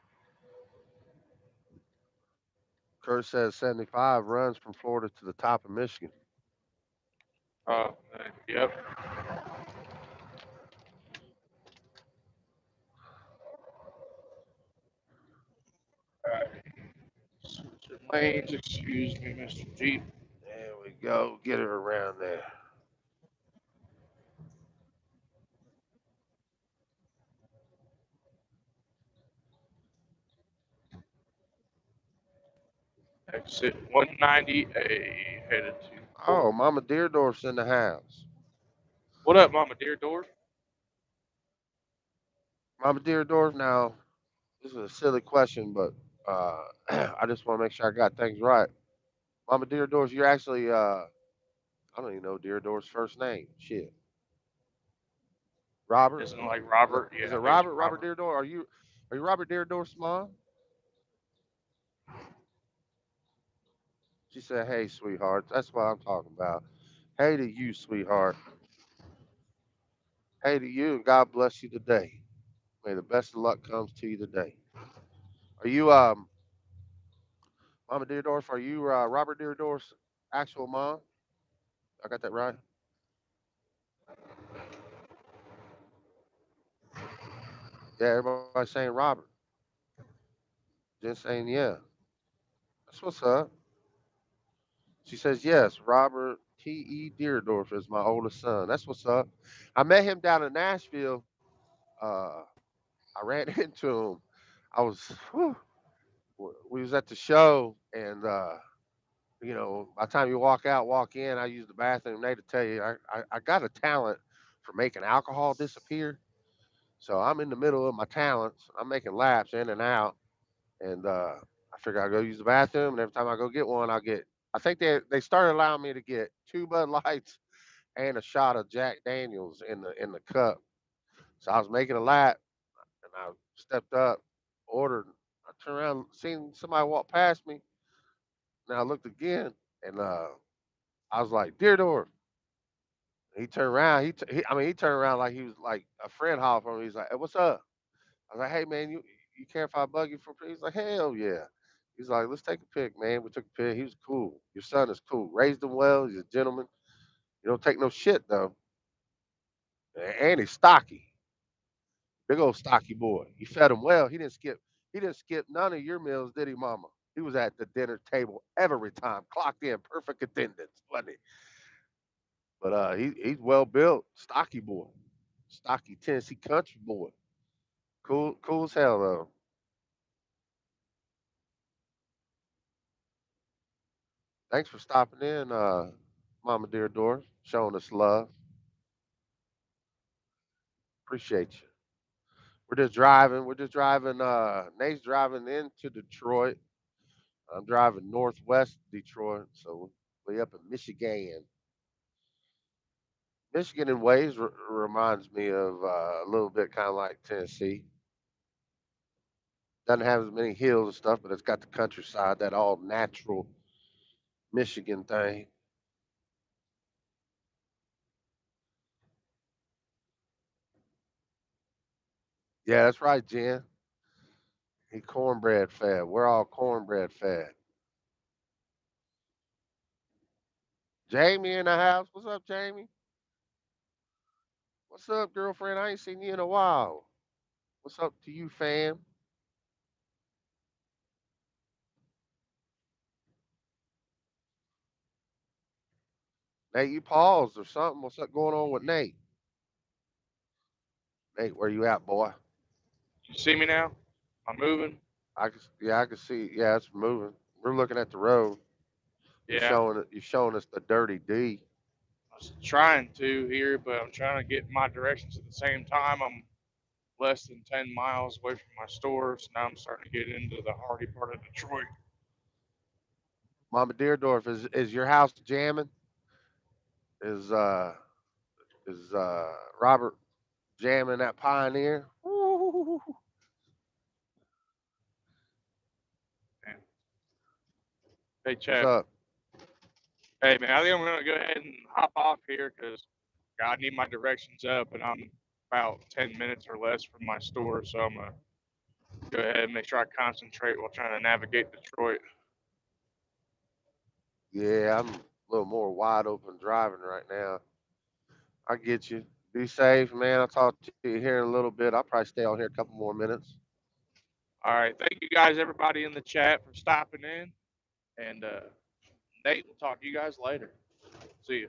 Kurt says 75 runs from Florida to the top of Michigan. Uh, yep. Switch your lanes. Excuse me, Mr. Jeep. There we go. Get her around there. Exit 190A headed to Oh, Fort. Mama Deerdorf's in the house. What up, Mama Deerdorf? Mama Deerdorf, now, this is a silly question, but I just want to make sure I got things right. Mama Deerdorf, you're actually, I don't even know Deerdorf's first name. Shit. Robert? Isn't it like Robert? Is Yeah, it I think it's Robert? Robert Deerdorf? Are you Robert Deerdorf's mom? She said, "Hey, sweetheart." That's what I'm talking about. Hey to you, sweetheart. Hey to you, and God bless you today. May the best of luck comes to you today. Are you Mama Deerdorf? Are you Robert Deerdorf's actual mom? I got that right. Yeah, everybody's saying Robert. Just saying yeah. That's what's up. She says yes. Robert T.E. Deerdorf is my oldest son. That's what's up. I met him down in Nashville. I ran into him. I was whew, we was at the show, and by the time you walk in, I use the bathroom. They to tell you, I got a talent for making alcohol disappear. So I'm in the middle of my talents. I'm making laps in and out, and I figure I go use the bathroom. And every time I go get one, I get. I think they started allowing me to get 2 Bud Lights and a shot of Jack Daniels in the cup. So I was making a lap, and I stepped up, ordered. I turned around, seen somebody walk past me. And I looked again, and I was like, Deerdorf. He turned around. He turned around like he was like a friend holler from me. He's like, hey, what's up? I was like, hey man, you care if I bug you for a pic? He's like, hell yeah. He's like, let's take a pic, man. We took a pic. He was cool. Your son is cool. Raised him well. He's a gentleman. You don't take no shit though. And he's stocky. Big old stocky boy. You fed him well. He didn't skip none of your meals, did he, mama? He was at the dinner table every time. Clocked in, perfect attendance, wasn't he? But he's well built, stocky boy. Stocky Tennessee country boy. Cool as hell though. Thanks for stopping in, Mama Deerdorf, showing us love. Appreciate you. We're just driving. We're just driving. Nate's driving into Detroit. I'm driving northwest Detroit, so we up in Michigan. Michigan in ways reminds me of a little bit kind of like Tennessee. Doesn't have as many hills and stuff, but it's got the countryside, that all natural Michigan thing. Yeah, that's right, Jen. He cornbread fed. We're all cornbread fed. Jamie in the house. What's up, Jamie? What's up, girlfriend? I ain't seen you in a while. What's up to you, fam? Nate, you paused or something? What's up going on with Nate? Nate, where you at, boy? You see me now? I'm moving. Yeah, I can see. Yeah, it's moving. We're looking at the road. You're Yeah, showing it. You're showing us the dirty D. I was trying to here, but I'm trying to get my directions at the same time. I'm less than 10 miles away from my store, so now I'm starting to get into the hardy part of Detroit. Mama Deerdorf, is your house jamming? Is uh is Robert jamming that Pioneer? Woo. Man. Hey, What's Chad. up? Hey, man, I think I'm going to go ahead and hop off here because I need my directions up, and I'm about 10 minutes or less from my store, so I'm going to go ahead and make sure I concentrate while trying to navigate Detroit. Yeah, I'm a little more wide open driving right now. I get you. Be safe, man. I'll talk to you here in a little bit. I'll probably stay on here a couple more minutes. All right. Thank you guys, everybody in the chat, for stopping in. And Nate, we'll talk to you guys later. See you.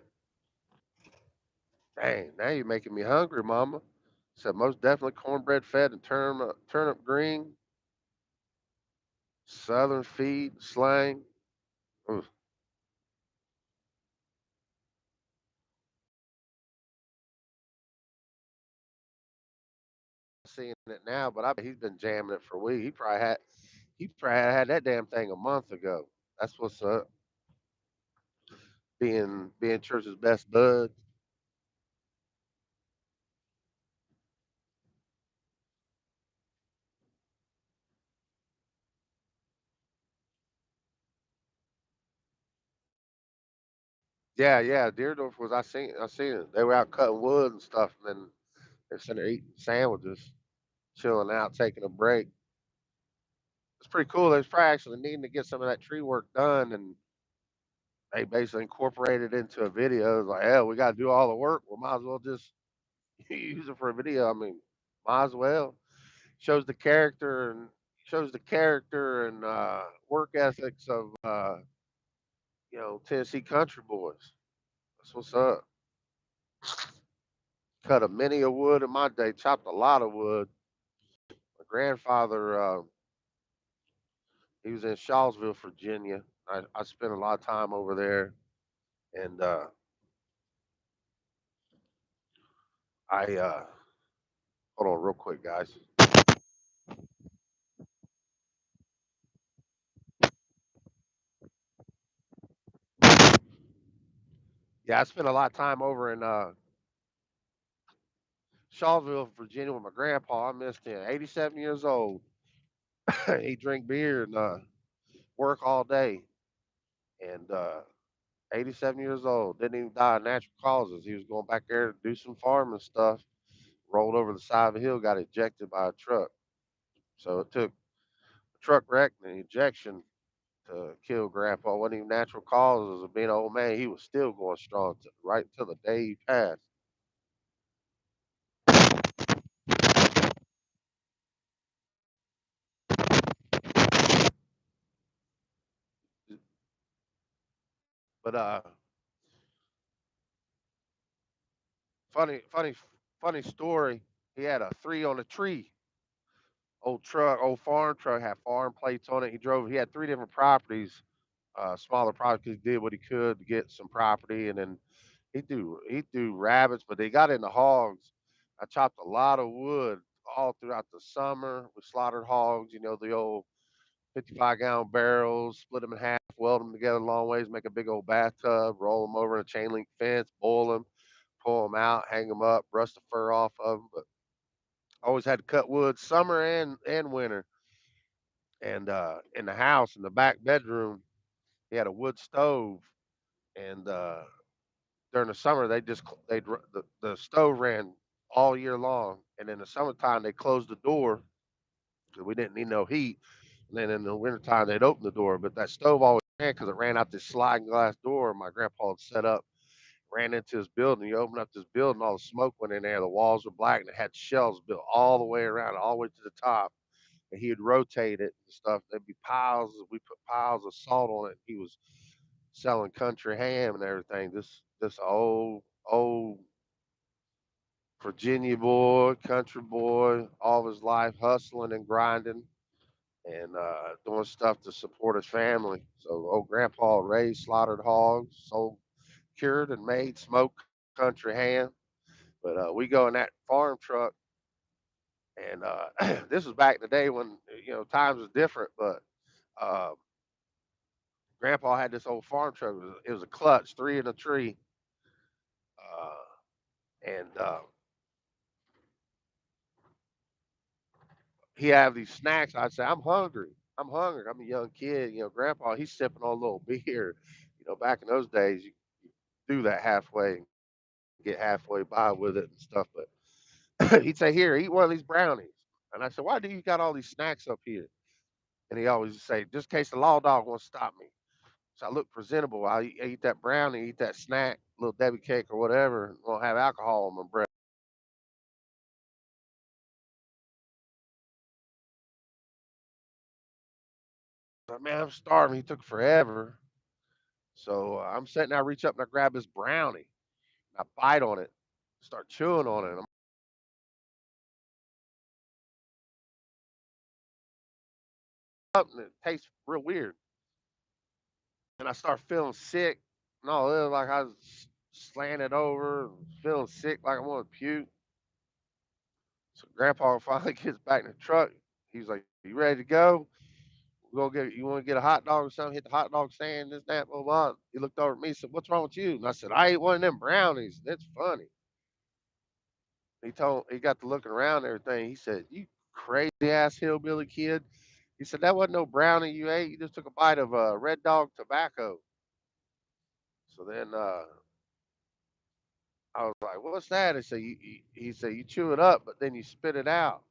Dang, now you're making me hungry, Mama. Said most definitely cornbread fed and turnip green, southern feed, slang. Oof. Seeing it now, but I bet he's been jamming it for a week. He probably had that damn thing a month ago. That's what's up. Being church's best bud. Yeah, yeah. Deerdorf was I seen it. They were out cutting wood and stuff, and then they're sitting there eating sandwiches, chilling out, taking a break. It's pretty cool. They was probably actually needing to get some of that tree work done, and they basically incorporated it into a video. It's like, hell, we got to do all the work. We might as well just use it for a video. I mean, might as well. Shows the character and work ethics of Tennessee country boys. That's what's up. Cut a many of wood in my day. Chopped a lot of wood. My grandfather, he was in Shawsville, Virginia. I spent a lot of time over there, and I hold on real quick, guys. Yeah, I spent a lot of time over in Shawsville, Virginia, with my grandpa. I missed him. 87 years old. He drink beer and work all day, and 87 years old. Didn't even die of natural causes. He was going back there to do some farming stuff. Rolled over the side of a hill, got ejected by a truck. So it took a truck wreck and an ejection to kill Grandpa. It wasn't even natural causes of being an old man. He was still going strong right till the day he passed. But funny, funny, funny story. He had a 3 on a tree. Old truck, old farm truck, had farm plates on it. He drove. He had 3 different properties, smaller properties. He did what he could to get some property, and then he do rabbits, but they got into hogs. I chopped a lot of wood all throughout the summer. We slaughtered hogs. The old 55-gallon barrels, split them in half, weld them together long ways, make a big old bathtub, roll them over in a chain link fence, boil them, pull them out, hang them up, brush the fur off of them. But always had to cut wood summer and winter. And in the house, in the back bedroom, he had a wood stove. And during the summer, the stove ran all year long. And in the summertime, they closed the door because we didn't need no heat. And then in the wintertime, they'd open the door. But that stove always ran because it ran out this sliding glass door my grandpa had set up ran into this building. You opened up this building, all the smoke went in there. The walls were black, and it had shelves built all the way around, all the way to the top. And he would rotate it and stuff. There'd be piles. We put piles of salt on it. He was selling country ham and everything. This old Virginia boy, country boy, all his life hustling and grinding and doing stuff to support his family. So old grandpa raised slaughtered hogs, sold cured and made smoked country ham. But we go in that farm truck, and this was back in the day when times was different. But uh, grandpa had this old farm truck. It was a clutch, three in a tree, and he have these snacks. I'd say, I'm hungry. I'm hungry. I'm a young kid. Grandpa, he's sipping on a little beer. Back in those days, you do that halfway, get halfway by with it and stuff. But he'd say, "Here, eat one of these brownies." And I said, "Why do you got all these snacks up here?" And he always say, "Just in case the law dog won't stop me." So I look presentable. I eat that brownie, eat that snack, little Debbie cake or whatever, and won't have alcohol in my breath. But man, I'm starving. He took forever. So I'm sitting there, I reach up and I grab this brownie. I bite on it, start chewing on it. I'm up and it tastes real weird. And I start feeling sick. No, it was like I was slanted over, feeling sick like I want to puke. So Grandpa finally gets back in the truck. He's like, "You ready to go? We're gonna get you want to get a hot dog or something, hit the hot dog stand, this, that, blah, blah." He looked over at me and said, "What's wrong with you?" And I said, "I ate one of them brownies. That's funny." He got to looking around and everything. He said, "You crazy ass hillbilly kid." He said, "That wasn't no brownie you ate. You just took a bite of Red Dog tobacco." So then I was like, "What's that?" He said, "You chew it up, but then you spit it out."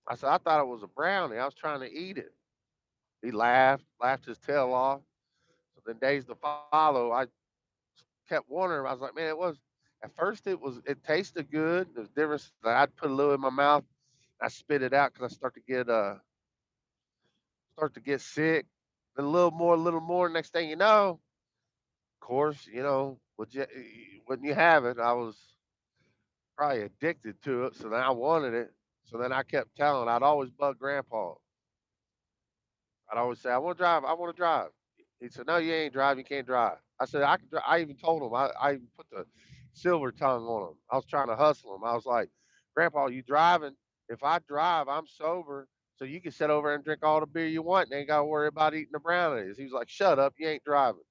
I said, "I thought it was a brownie. I was trying to eat it." He laughed his tail off. So then days to follow, I kept wondering. I was like, "Man, it was." At first, it tasted good. There's difference. I'd put a little in my mouth. I spit it out because I start to get sick. Then a little more. Next thing you know, of course, wouldn't you have it? I was probably addicted to it, so then I wanted it. So then I kept telling. I'd always bug Grandpa. I'd always say, "I want to drive. I want to drive." He said, "No, you ain't driving. You can't drive." I said, "I can drive." I even told him. I even put the silver tongue on him. I was trying to hustle him. I was like, "Grandpa, you driving? If I drive, I'm sober, so you can sit over and drink all the beer you want, and ain't got to worry about eating the brownies." He was like, "Shut up. You ain't driving."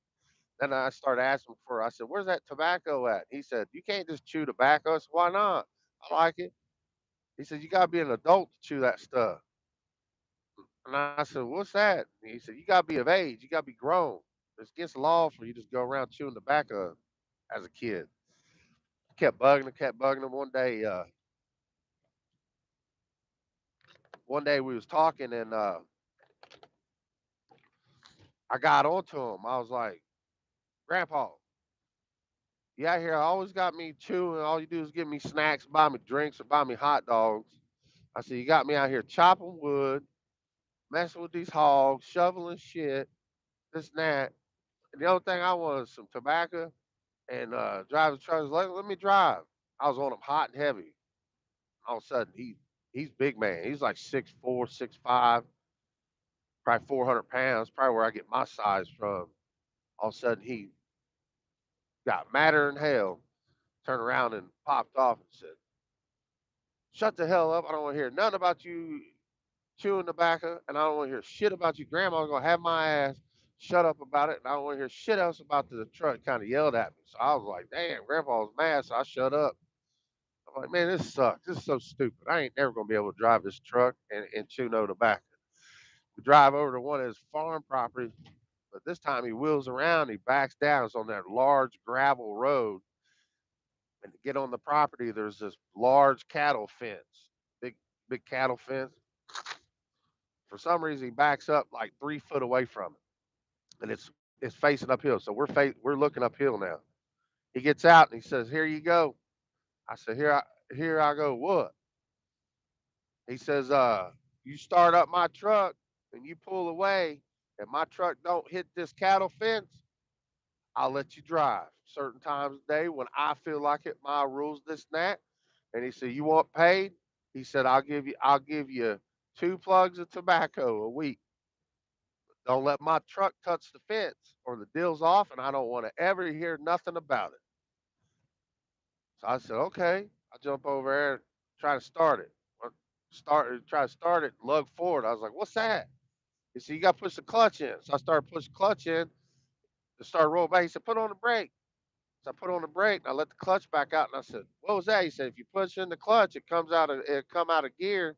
Then I started asking for. I said, "Where's that tobacco at?" He said, "You can't just chew tobacco." I said, "Why not? I like it." He said, "You gotta be an adult to chew that stuff." And I said, "What's that?" And he said, "You gotta be of age. You gotta be grown. It's against the law for you to just go around chewing tobacco as a kid." Kept bugging him. One day we was talking, and I got onto him. I was like, "Grandpa, you out here always got me chewing. All you do is give me snacks, buy me drinks, or buy me hot dogs." I said, "You got me out here chopping wood, messing with these hogs, shoveling shit, this and that. And the only thing I want is some tobacco and drive the truck. Let me drive." I was on him hot and heavy. All of a sudden, he's big man. He's like 6'4", 6'5", probably 400 pounds, probably where I get my size from. All of a sudden, he got madder than hell, turned around and popped off and said, "Shut the hell up. I don't want to hear nothing about you chewing tobacco, and I don't want to hear shit about you. Grandma's going to have my ass. Shut up about it, and I don't want to hear shit else about the truck." Kind of yelled at me. So I was like, "Damn, Grandpa was mad," so I shut up. I'm like, "Man, this sucks. This is so stupid. I ain't never going to be able to drive this truck and chew no tobacco." We drive over to one of his farm properties, but this time he wheels around, he backs down. It's on that large gravel road. And to get on the property, there's this large cattle fence, big, big cattle fence. For some reason, he backs up like 3 foot away from it, and it's facing uphill. So we're looking uphill now. He gets out and he says, "Here you go." I said, "Here I go. What?" He says, "You start up my truck and you pull away, and my truck don't hit this cattle fence, I'll let you drive certain times of day when I feel like it. My rules, this and that." And he said, "You want paid?" He said, "I'll give you 2 plugs of tobacco a week. Don't let my truck touch the fence, or the deal's off, and I don't want to ever hear nothing about it." So I said, "Okay." I jump over there, and try to start it. Try to start it, lug forward. I was like, "What's that?" He said, "You got to push the clutch in." So I started pushing the clutch in to start rolling back. He said, "Put on the brake." So I put on the brake and I let the clutch back out, and I said, "What was that?" He said, "If you push in the clutch, it come out of gear,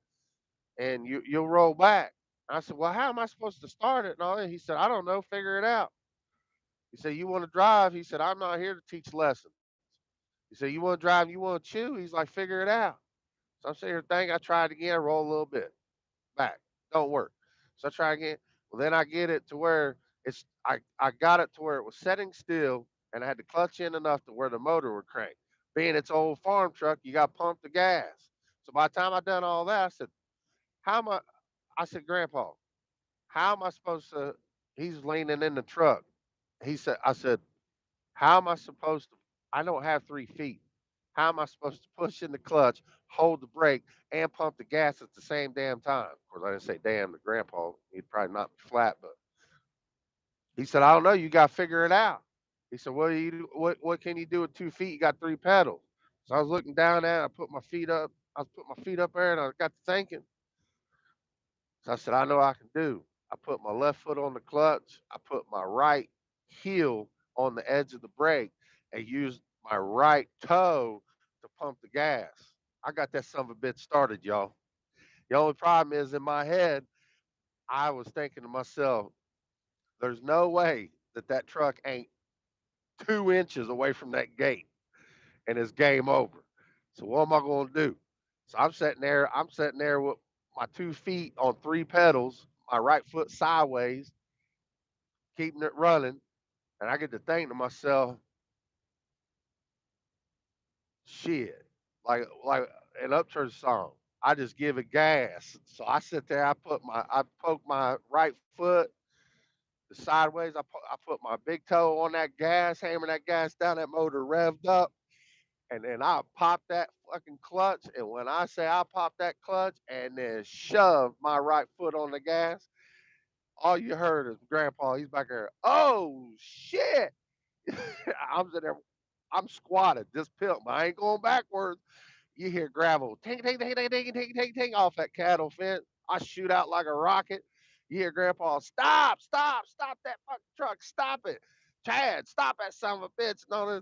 and you'll roll back." I said, "Well, how am I supposed to start it?" And all that. He said, "I don't know. Figure it out." He said, "You want to drive?" He said, "I'm not here to teach lessons." He said, "You want to drive? You want to chew?" He's like, "Figure it out." So I'm sitting here thinking. I tried again, roll a little bit back, don't work. So I try again. Well, then I get it to where I got it to where it was setting still, and I had to clutch in enough to where the motor would crank. Being it's an old farm truck, you got to pump the gas. So by the time I done all that, I said, "How am I?" I said, "Grandpa, how am I supposed to?" He's leaning in the truck. I said, "How am I supposed to? I don't have 3 feet. How am I supposed to push in the clutch, hold the brake, and pump the gas at the same damn time?" Of course, I didn't say damn to Grandpa. He'd probably knock me flat, but he said, "I don't know. You got to figure it out." He said, "What do you do? What can you do with 2 feet? You got 3 pedals." So I was looking down at it. I put my feet up. I was putting my feet up there, and I got to thinking. So I said, "I know what I can do." I put my left foot on the clutch. I put my right heel on the edge of the brake and used my right toe to pump the gas. I got that son of a bitch started, y'all. The only problem is in my head, I was thinking to myself, there's no way that that truck ain't 2 inches away from that gate and it's game over. So what am I going to do? So I'm sitting there with my 2 feet on 3 pedals, my right foot sideways, keeping it running. And I get to think to myself, shit, like an Upchurch song. I just give it gas. So I sit there. I poke my right foot the sideways. I put my big toe on that gas, hammer that gas down. That motor revved up, and then I pop that fucking clutch. And when I say I pop that clutch, and then shove my right foot on the gas, all you heard is Grandpa. He's back there. "Oh shit!" I'm sitting there. I'm squatted, just pimp. I ain't going backwards. You hear gravel, ting, ting, ting, ting, ting, ting, ting, ting, off that cattle fence. I shoot out like a rocket. You hear Grandpa, "Stop, stop, stop that fucking truck, stop it. Chad, stop that son of a bitch." No,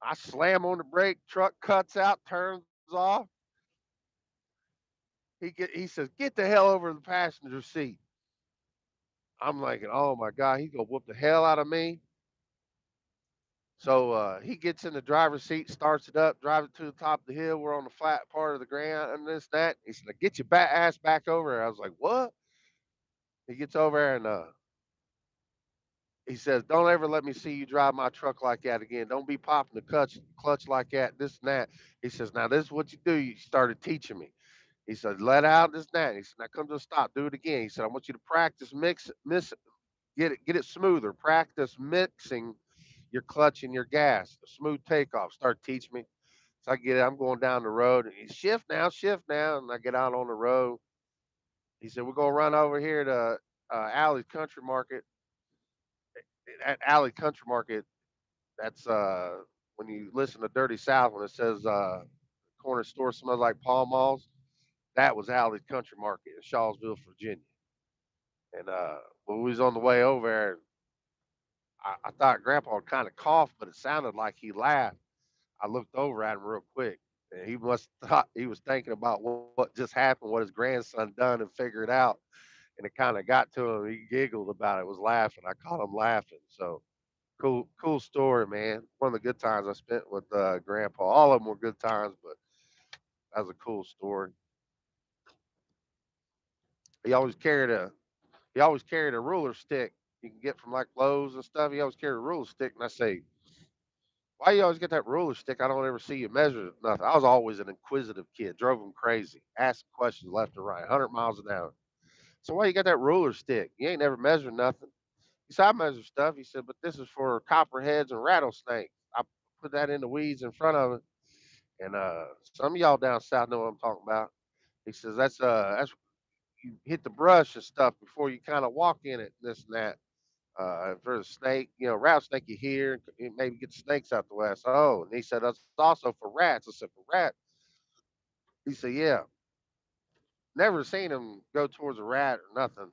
I slam on the brake, truck cuts out, turns off. He says, "Get the hell over the passenger seat." I'm like, "Oh my God, he's gonna whoop the hell out of me." So he gets in the driver's seat, starts it up, drives it to the top of the hill. We're on the flat part of the ground and this, that. He said, "Now get your ass back over here." I was like, "What?" He gets over there and he says, "Don't ever let me see you drive my truck like that again. Don't be popping the clutch like that, this and that." He says, "Now this is what you do." He started teaching me. He said, "Let out this and that." He said, "Now come to a stop. Do it again." He said, "I want you to practice get it smoother. Practice mixing your clutch and your gas. A smooth takeoff." Start teaching me. So I get it. I'm going down the road, and he's, shift now," and I get out on the road. He said, "We're gonna run over here to Alley Country Market." At Alley Country Market, that's when you listen to Dirty South when it says corner store smells like Pall Malls. That was Alley Country Market in Shawsville, Virginia. And when we was on the way over there, I thought Grandpa kind of coughed, but it sounded like he laughed. I looked over at him real quick, and he must thought he was thinking about what just happened, what his grandson done, and figured out. And it kind of got to him. He giggled about it, was laughing. I caught him laughing. So cool story, man. One of the good times I spent with Grandpa. All of them were good times, but that was a cool story. He always carried a he always carried a ruler stick you can get from like Lowe's and stuff. He always carried a ruler stick, and I say, Why you always get that ruler stick? I don't ever see you measure nothing. I was always an inquisitive kid, drove them crazy, asked questions left and right, 100 miles an hour. So why you got that ruler stick? You ain't never measured nothing. He said, I measure stuff. He said, but this is for copperheads and rattlesnakes. I put that in the weeds in front of it. And some of y'all down south know what I'm talking about. He says, that's you hit the brush and stuff before you kind of walk in it, this and that. For a snake, rattlesnake you hear, maybe get the snakes out the way. I said, oh, and he said, that's also for rats. I said, for rats? He said, yeah. Never seen him go towards a rat or nothing.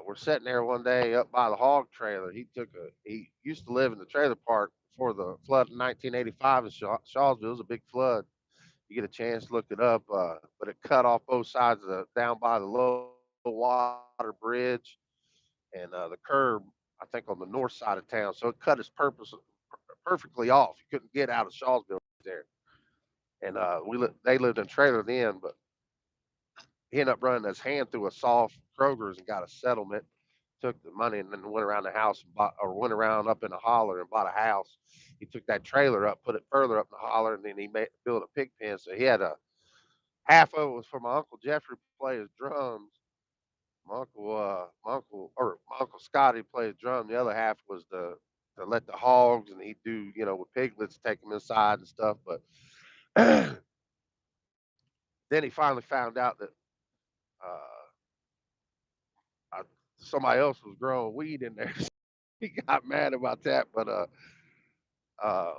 We're sitting there one day up by the hog trailer. He used to live in the trailer park before the flood in 1985 in Shawsville. It was a big flood. You get a chance, look it up. But it cut off both sides of down by the low water bridge and the curb, I think on the north side of town. So it cut its purpose perfectly off. You couldn't get out of Shawsville there. And they lived in a trailer then, but he ended up running his hand through a soft Kroger's and got a settlement. Took the money and then went around the house and bought, or went around up in the holler and bought a house. He took that trailer up, put it further up in the holler, and then he built a pig pen. So he had a half of it was for my uncle Jeffrey to play his drums. My uncle Scotty played his drum. The other half was to let the hogs, and he'd do with piglets, take them inside and stuff. But then he finally found out that uh, I, somebody else was growing weed in there. He got mad about that, but uh,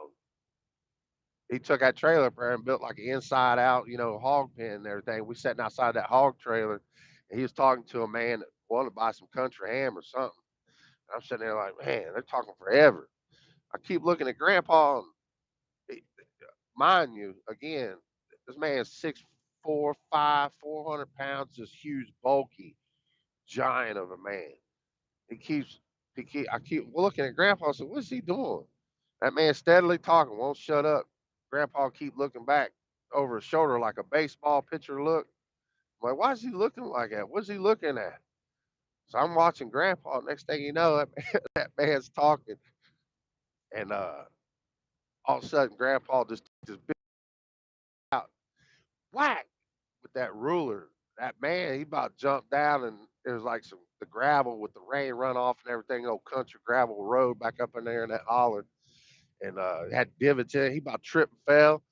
he took that trailer up there and built like an inside out, hog pen and everything. We sitting outside that hog trailer, and he was talking to a man that wanted to buy some country ham or something. And I'm sitting there like, man, they're talking forever. I keep looking at Grandpa, and he- mind you, again, this man's 6'4", 5", 400 pounds, just huge, bulky, giant of a man. He keeps, I keep looking at Grandpa. I said, what's he doing? That man steadily talking, won't shut up. Grandpa keep looking back over his shoulder like a baseball pitcher look. I'm like, why is he looking like that? What's he looking at? So I'm watching Grandpa. Next thing you know, that man's talking, and all of a sudden, Grandpa just bit out whack with that ruler. That man, he about jumped down, and there was like some the gravel with the rain run off and everything, old country gravel road back up in there in that holler, and had divots in it. He about tripped and fell.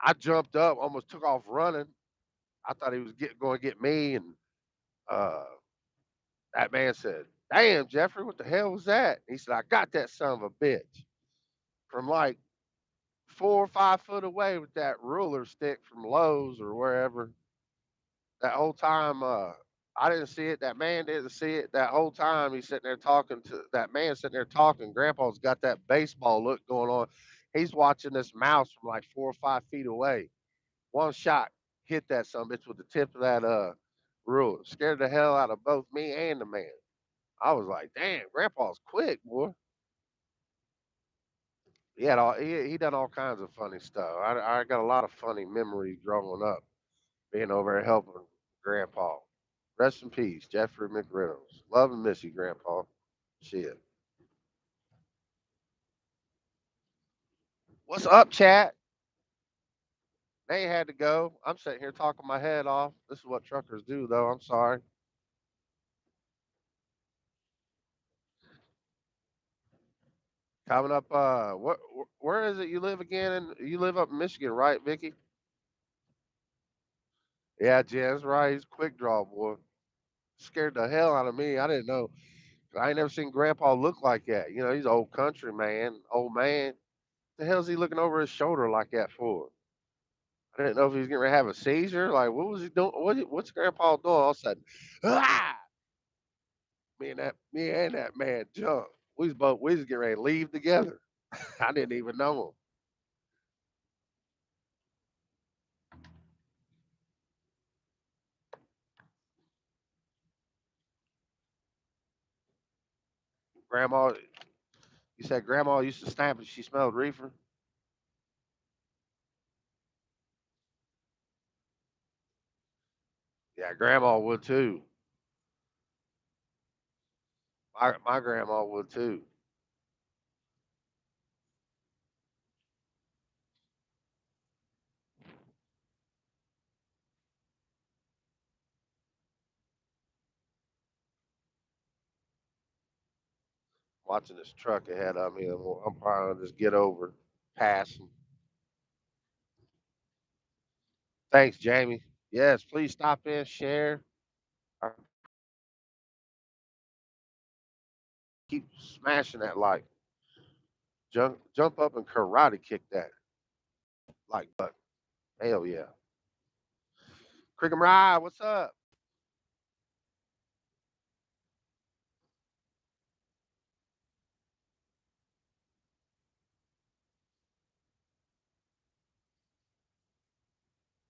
I jumped up, almost took off running. I thought he was going to get me, and uh, that man said, "Damn, Jeffrey, what the hell was that?" He said, "I got that son of a bitch from like 4 or 5 foot away with that ruler stick from Lowe's or wherever." That whole time, I didn't see it. That man didn't see it. That whole time, he's sitting there talking to that man, sitting there talking. Grandpa's got that baseball look going on. He's watching this mouse from like 4 or 5 feet away. One shot hit that son bitch with the tip of that ruler. Scared the hell out of both me and the man. I was like, damn, Grandpa's quick, boy. He done all kinds of funny stuff. I got a lot of funny memories growing up, being over there helping Grandpa. Rest in peace, Jeffrey McReynolds. Love and miss you, Grandpa. Shit. What's up, chat? They had to go. I'm sitting here talking my head off. This is what truckers do, though. I'm sorry. Coming up, where is it you live again? You live up in Michigan, right, Vicky? Yeah, Jen's right. He's a quick draw, boy. Scared the hell out of me. I didn't know. I ain't never seen Grandpa look like that. He's an old country man, old man. The hell's he looking over his shoulder like that for? I didn't know if he was getting ready to have a seizure. Like, what was he doing? What's Grandpa doing? All of a sudden, ah! Me and that man jumped. We was getting ready to leave together. I didn't even know him. Grandma, you said Grandma used to stamp if she smelled reefer. Yeah, Grandma would too. My grandma would too. watching this truck ahead of me, and I'm probably gonna just get over, pass. Thanks, Jamie. Yes, please stop in, share. I keep smashing that like. Jump up and karate kick that like button. Hell yeah. Cricket Rye, what's up?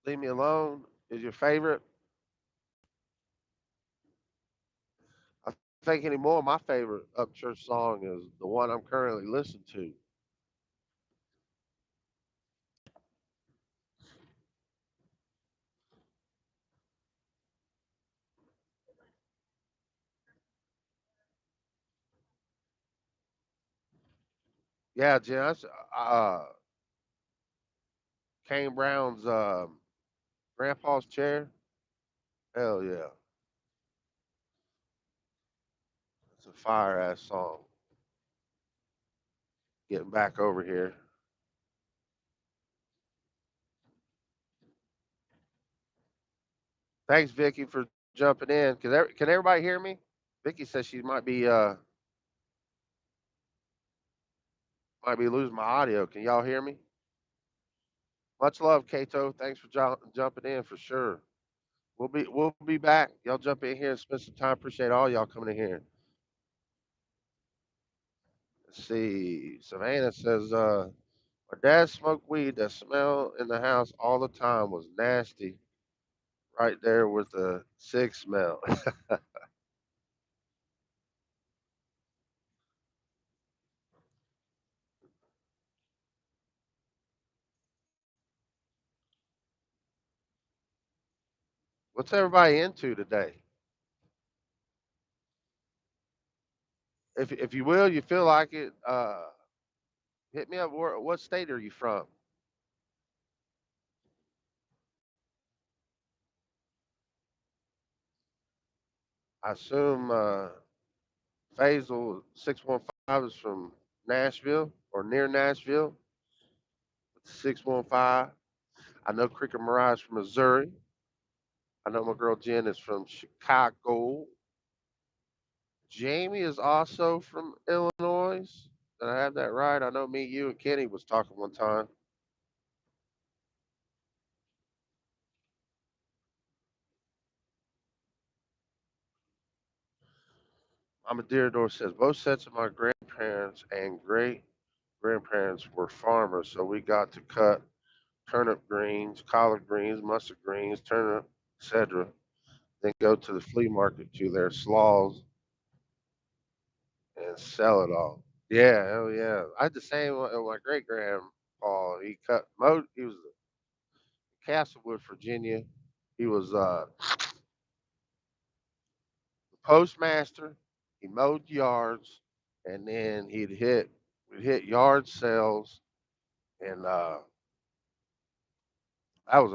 Leave Me Alone is your favorite. I think anymore my favorite Upchurch song is the one I'm currently listening to. Yeah, Jen, that's Kane Brown's grandpa's chair. Hell yeah. It's a fire ass song. Getting back over here. Thanks, Vicky, for jumping in. Can everybody hear me? Vicky says she might be losing my audio. Can y'all hear me? Much love, Kato. Thanks for jumping in for sure. We'll be back. Y'all jump in here and spend some time. Appreciate all y'all coming in here. Let's see. Savannah says, my dad smoked weed. The smell in the house all the time was nasty. Right there with the cig smell. What's everybody into today? If you will, you feel like it, hit me up. What state are you from? I assume Faisal 615 is from Nashville or near Nashville. 615. I know Cricket Mirage from Missouri. I know my girl Jen is from Chicago. Jamie is also from Illinois. Did I have that right? I know me, you, and Kenny was talking one time. Mama Deardor says both sets of my grandparents and great grandparents were farmers, so we got to cut turnip greens, collard greens, mustard greens, turnip, etc. Then go to the flea market to their sloughs and sell it all. Yeah, oh yeah. I had the same with my great grandpa. He cut mowed. He was Castlewood, Virginia. He was the postmaster. He mowed yards, and then we'd hit yard sales, and that was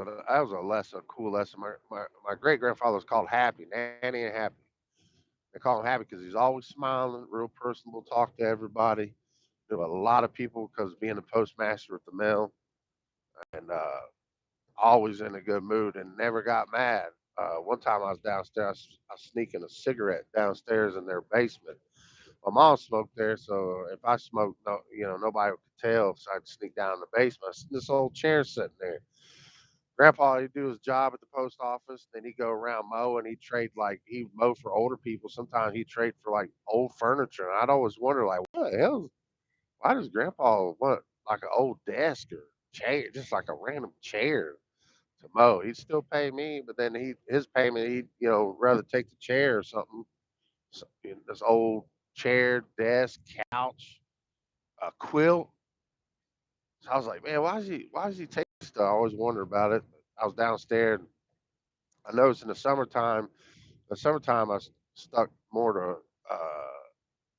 a lesson, a cool lesson. My great grandfather was called Happy, Nanny and Happy. They call him Happy because he's always smiling, real personable, talk to everybody. Knew a lot of people because being the postmaster with the mail, and always in a good mood and never got mad. One time I was downstairs, I was sneaking a cigarette downstairs in their basement. My mom smoked there, so if I smoked, no, nobody could tell. So I'd sneak down in the basement. This old chair sitting there. Grandpa, he'd do his job at the post office. Then he'd go around mow and he'd trade like he'd mow for older people. Sometimes he'd trade for like old furniture. And I'd always wonder like, what the hell? Why does Grandpa want like an old desk or chair, just like a random chair to mow? He'd still pay me, but then his payment he'd rather take the chair or something. So, this old chair, desk, couch, a quilt. So I was like, man, why does he take this stuff? I always wonder about it. I was downstairs. I noticed in the summertime, I stuck more to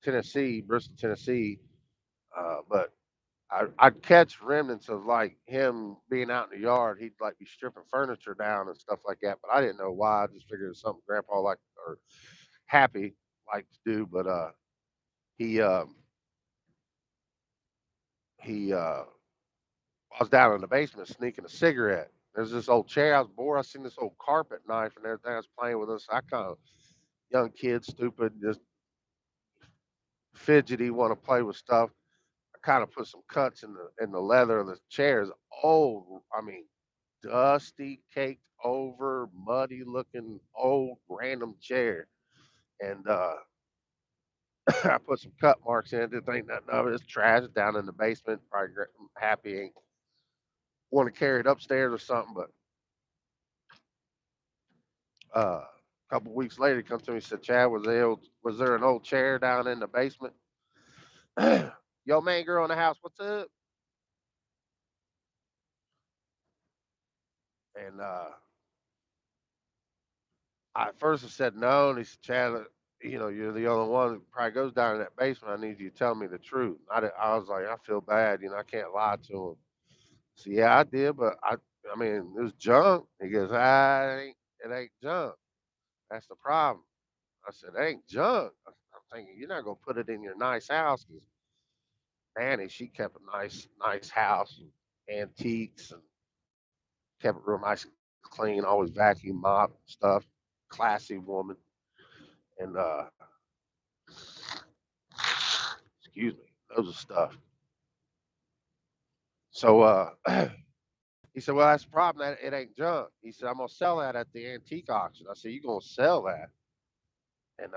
Tennessee, Bristol, Tennessee. But I'd catch remnants of like him being out in the yard. He'd like be stripping furniture down and stuff like that. But I didn't know why. I just figured it's something Grandpa liked or Happy liked to do. But He he I was down in the basement sneaking a cigarette. There's this old chair. I was bored. I seen this old carpet knife and everything. I was playing with this. I kind of young kid, stupid, just fidgety, want to play with stuff. I kind of put some cuts in the leather of the chairs. Old, I mean, dusty, caked over, muddy looking old random chair. And I put some cut marks in it. Didn't think nothing of it. It's trash down in the basement. Probably happy ain't want to carry it upstairs or something. But a couple weeks later, he comes to me and said, "Chad, was there an old chair down in the basement?" Yo, man, girl in the house, what's up? And I at first I said no, and he said, "Chad, you're the only one that probably goes down in that basement. I need you to tell me the truth." I was like, I feel bad, I can't lie to him. So yeah, I did, but I mean, it was junk. He goes, it ain't junk. That's the problem. I said, it ain't junk. I'm thinking you're not gonna put it in your nice house, 'cause Annie, she kept a nice house, and antiques, and kept it real nice, and clean, always vacuum mop stuff, classy woman, and excuse me, those are stuff. So he said, well, that's the problem. That it ain't junk. He said, I'm gonna sell that at the antique auction. I said, you gonna sell that? And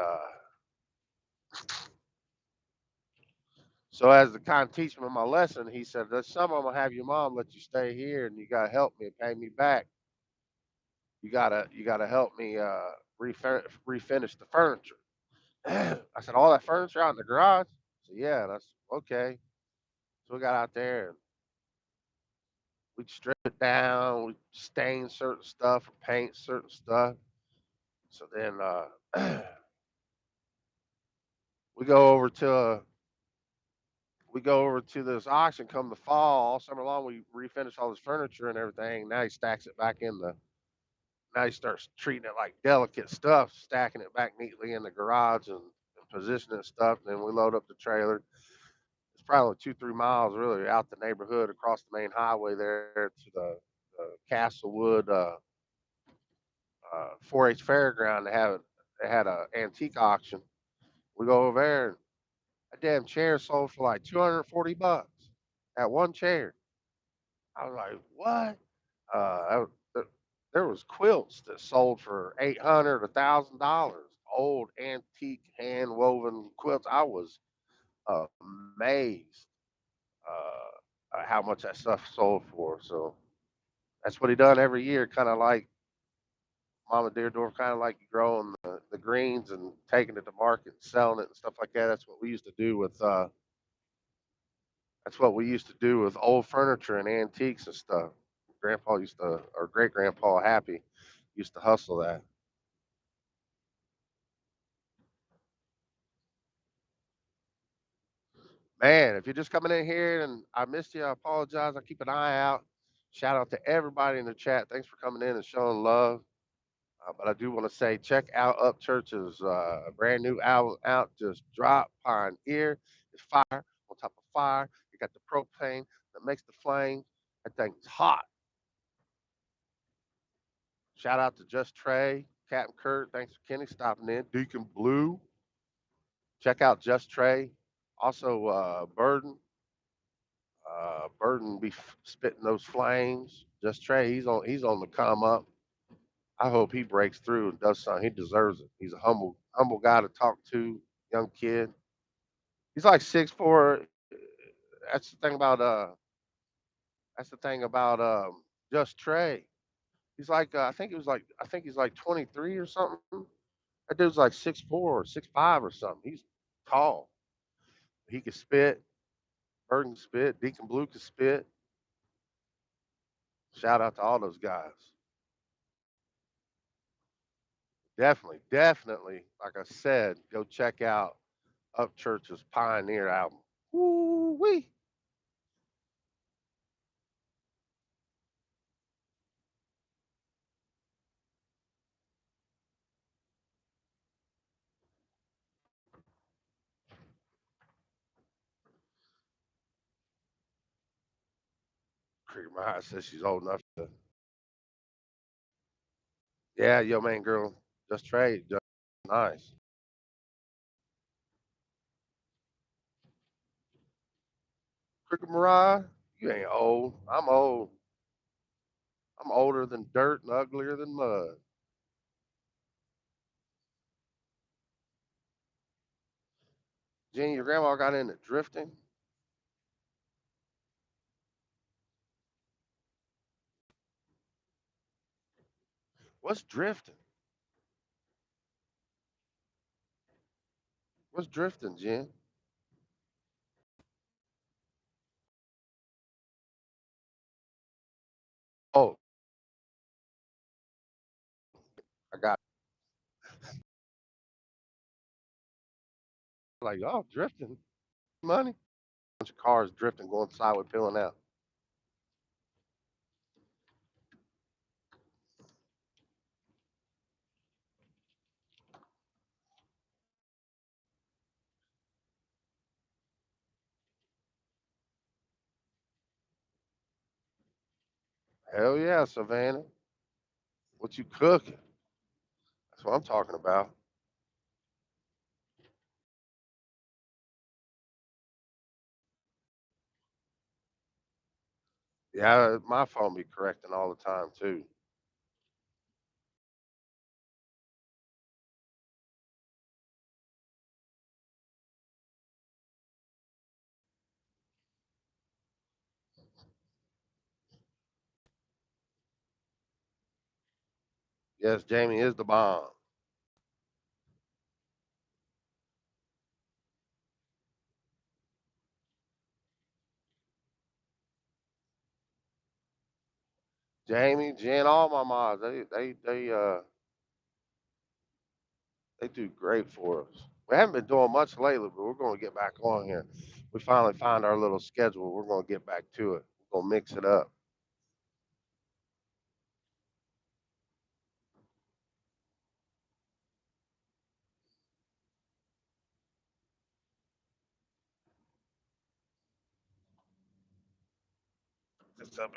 so as the kind of teaching me my lesson, he said, there's some I'm gonna have your mom let you stay here, and you gotta help me and pay me back. You gotta help me refinish the furniture. I said, all that furniture out in the garage? So yeah, that's okay. So we got out there and we'd strip it down, we'd stain certain stuff or paint certain stuff. So then we go over to we go over to this auction come the fall. All summer long we refinish all this furniture and everything. Now he stacks it back in the now he starts treating it like delicate stuff, stacking it back neatly in the garage and positioning stuff. And then we load up the trailer. It's probably 2-3 miles really out the neighborhood across the main highway there to the Castlewood 4-H fairground. They had a antique auction. We go over there and a damn chair sold for like $240 at one chair. I was like, what? There was quilts that sold for 800, $1,000. Old antique hand woven quilts. I was amazed at how much that stuff sold for. So that's what he done every year, kind of like Mama Deerdorf, kind of like growing the greens and taking it to market and selling it and stuff like that. That's what we used to do with old furniture and antiques and stuff. Grandpa used to, or great grandpa Happy used to hustle that. Man, if you're just coming in here and I missed you, I apologize. I keep an eye out. Shout out to everybody in the chat. Thanks for coming in and showing love. But I do want to say, check out Upchurch's brand new album out, just drop. Pioneer. It's fire on top of fire. You got the propane that makes the flame. That thing's hot. Shout out to Just Trey, Captain Kurt. Thanks for Kenny stopping in. Deacon Blue. Check out Just Trey. Also, Burden. Burden be spitting those flames. Just Trey, he's on the come up. I hope he breaks through and does something. He deserves it. He's a humble guy to talk to, young kid. He's like 6'4". That's the thing about that's the thing about Just Trey. He's like I think he's like 23 or something. That dude's like 6'4" or 6'5" or something. He's tall. He can spit. Burton can spit. Deacon Blue can spit. Shout out to all those guys. Definitely. Like I said, go check out Upchurch's Pioneer album. Woo wee. Cricket Mariah says she's old enough to. Yeah, yo, man, girl, just trade. Just nice. Cricket Mariah, you ain't old. I'm old. I'm older than dirt and uglier than mud. Jenny, your grandma got into drifting. What's drifting? What's drifting, Jen? Oh, I got like, oh, drifting. Money. Bunch of cars drifting, going sideways, peeling out. Hell yeah, Savannah. What you cooking? That's what I'm talking about. Yeah, my phone be correcting all the time too. Yes, Jamie is the bomb. Jamie, Jen, all my moms, they do great for us. We haven't been doing much lately, but we're going to get back on here. We finally found our little schedule. We're going to get back to it. We're going to mix it up. This up,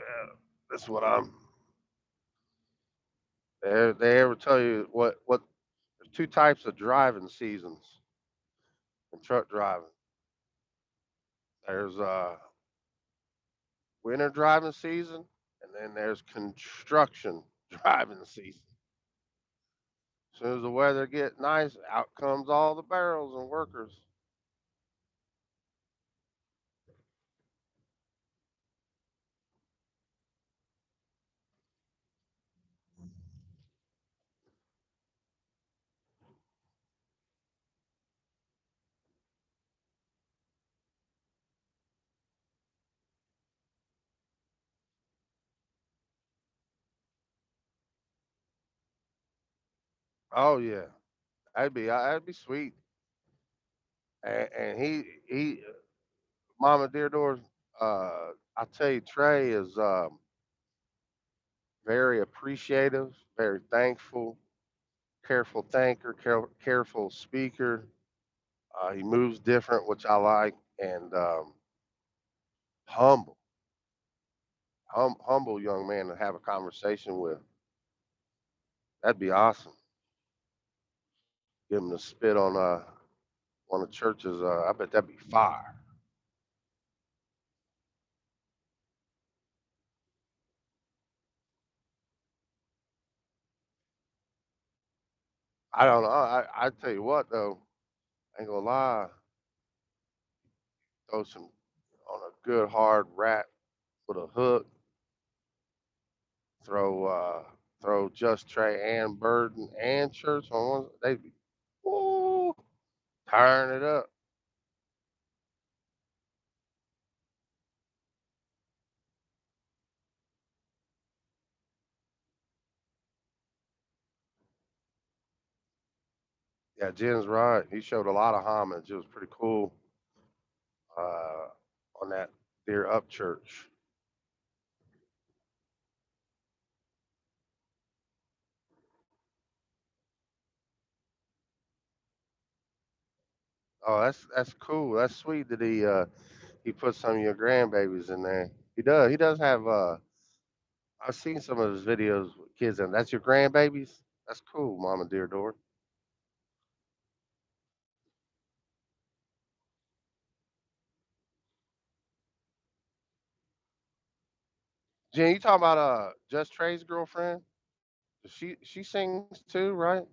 this is what I'm. They ever tell you what? There's two types of driving seasons in truck driving. There's winter driving season, and then there's construction driving season. As soon as the weather gets nice, out comes all the barrels and workers. Oh yeah, that'd be sweet. And he Mama Deardor's I tell you, Trey is very appreciative, very thankful, careful thinker, careful speaker. He moves different, which I like, and humble, humble young man to have a conversation with. That'd be awesome. Give him to spit on one of the churches. I bet that'd be fire. I don't know. I tell you what though, I ain't gonna lie. Throw some on a good hard rat with a hook. Throw throw Just Trey and Burden and Church on one. They'd be ooh, turn it up. Yeah, Jen's right. He showed a lot of homage. It was pretty cool uh, on that Deer Up Church. Oh, that's cool. That's sweet that he put some of your grandbabies in there. He does. He does have. I've seen some of his videos with kids, and that's your grandbabies. That's cool, Mama Dear Door. Jen, you talking about Just Trey's girlfriend? She sings too, right?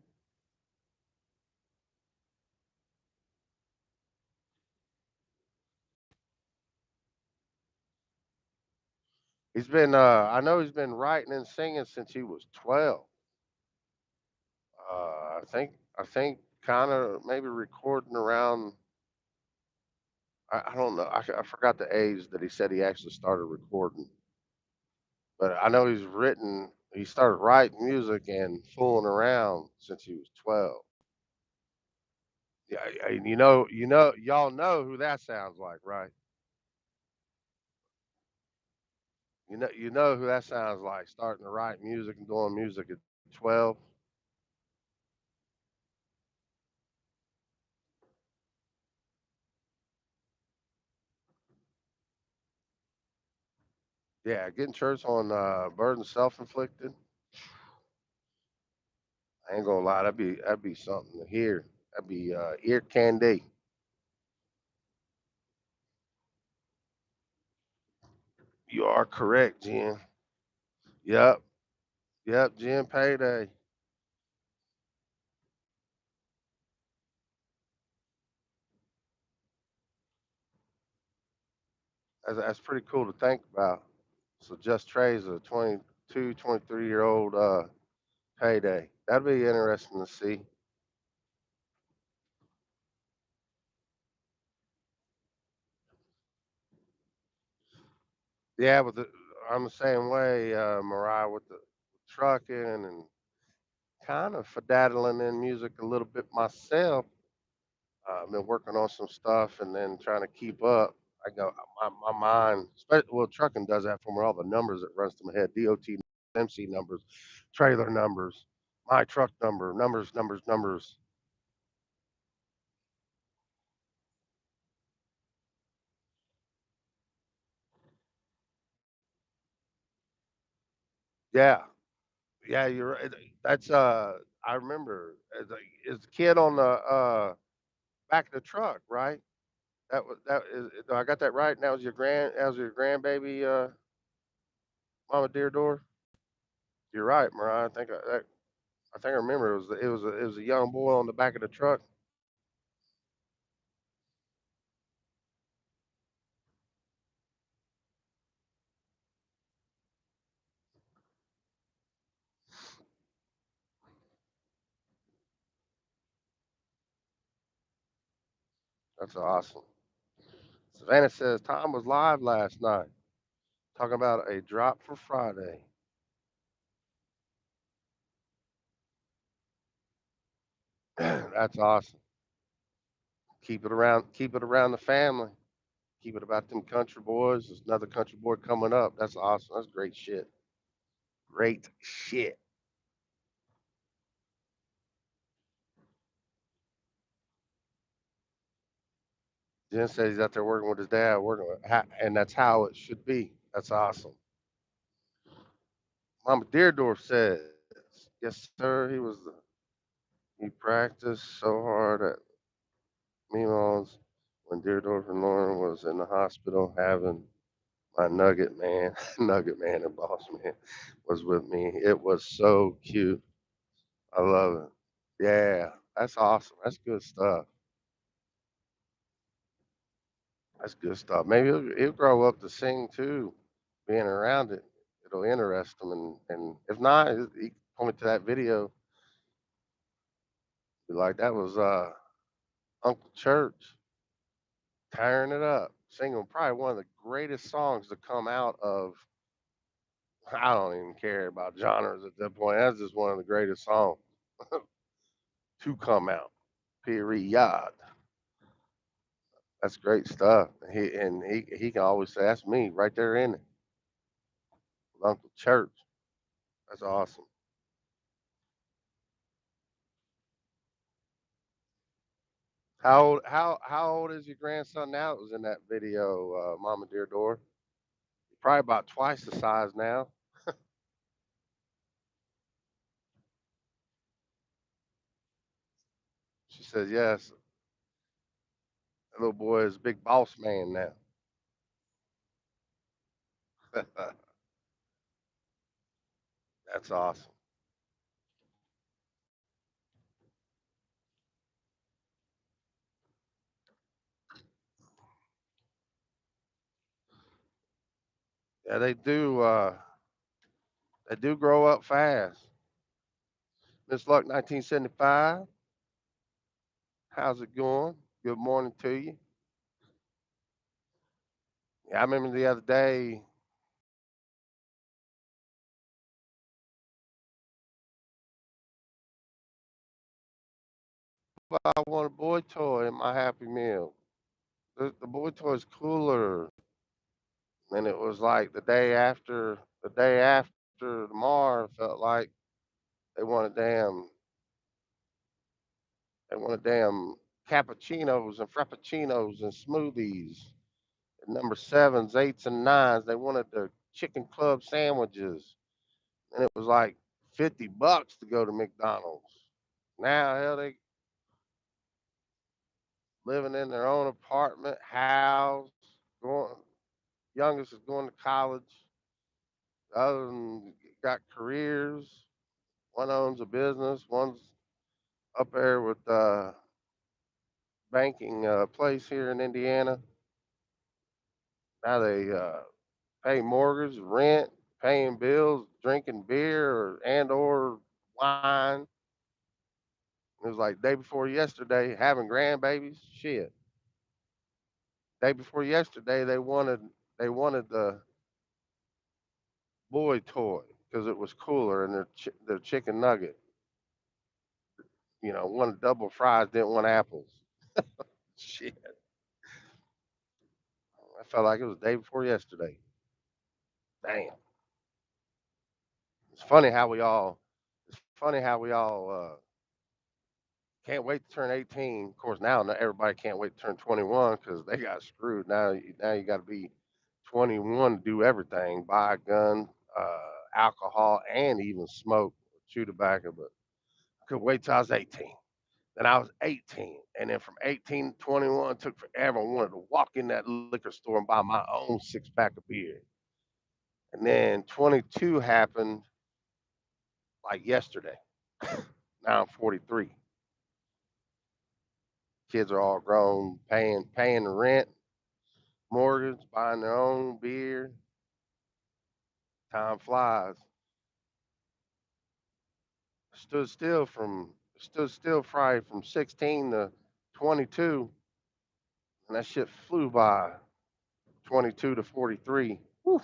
He's been. I know he's been writing and singing since he was 12. I think kind of maybe recording around. I don't know. I forgot the age that he said he actually started recording, but I know he's written. He started writing music and fooling around since he was 12. Yeah, y'all know who that sounds like, right? You know who that sounds like, starting to write music and doing music at 12. Yeah, getting church on burden self-inflicted. I ain't gonna lie, that'd be something to hear. That'd be ear candy. You are correct, Jen. Yep, yep, Jen Payday. That's pretty cool to think about. So Just Trey's a 22, 23-year-old Payday. That'd be interesting to see. Yeah, but I'm the same way, Mariah, with the trucking and kind of daddling in music a little bit myself. I've been working on some stuff and then trying to keep up. I go, my mind, well, trucking does that for me. All the numbers that runs to my head, DOT, MC numbers, trailer numbers, my truck number, numbers, numbers, numbers. Yeah, yeah, you're right. That's I remember as a kid on the back of the truck, right? I got that right. And that was your grandbaby, Mama Dear Door. You're right, Mariah. I think I remember it was a young boy on the back of the truck. That's awesome. Savannah says Tom was live last night talking about a drop for Friday. That's awesome. Keep it around the family. Keep it about them country boys. There's another country boy coming up. That's awesome. That's great shit. Great shit. Jen says he's out there working with his dad, and that's how it should be. That's awesome. Mama Deerdorf says, yes, sir. He practiced so hard at Milan's when Deerdorf and Lauren was in the hospital having my Nugget Man, Nugget Man and Boss Man was with me. It was so cute. I love it. Yeah, that's awesome. That's good stuff. That's good stuff. Maybe he'll grow up to sing too. Being around it, it'll interest him. And if not, he point to that video. Be like, that was Uncle Church tearing it up, singing probably one of the greatest songs to come out of. I don't even care about genres at that point. That's just one of the greatest songs to come out. Period. That's great stuff. He can always say that's me right there in it with Uncle Church. That's awesome. How old is your grandson now that was in that video, Mama Dear Door? Probably about twice the size now. She says, yes, the little boy is a big boss man now. That's awesome. Yeah, they do. They do grow up fast. Miss Luck, 1975. How's it going? Good morning to you. Yeah, I remember the other day. I want a boy toy in my Happy Meal. The boy toy is cooler. And it was like the day after tomorrow felt like they wanted damn, they wanted damn cappuccinos and frappuccinos and smoothies. And number sevens, eights, and nines, they wanted the chicken club sandwiches. And it was like $50 to go to McDonald's. Now, hell, they living in their own apartment, house, going, youngest is going to college. The other one got careers. One owns a business. One's up there with banking place here in Indiana. Now they pay mortgage, rent, paying bills, drinking beer or wine. It was like day before yesterday having grandbabies. Shit. Day before yesterday they wanted the boy toy because it was cooler and their chicken nugget. Wanted double fries, didn't want apples. Shit. I felt like it was the day before yesterday. Damn. It's funny how we all. It's funny how we all can't wait to turn 18. Of course, now everybody can't wait to turn 21 because they got screwed. Now you got to be 21 to do everything: buy a gun, alcohol, and even smoke, chew tobacco. But I couldn't wait till I was 18. Then I was 18, and then from 18 to 21 it took forever. I wanted to walk in that liquor store and buy my own 6 pack of beer. And then 22 happened like yesterday. Now I'm 43. Kids are all grown, paying the rent, mortgage, buying their own beer. Time flies. Stood still probably from 16 to 22, and that shit flew by. 22 to 43. Whew.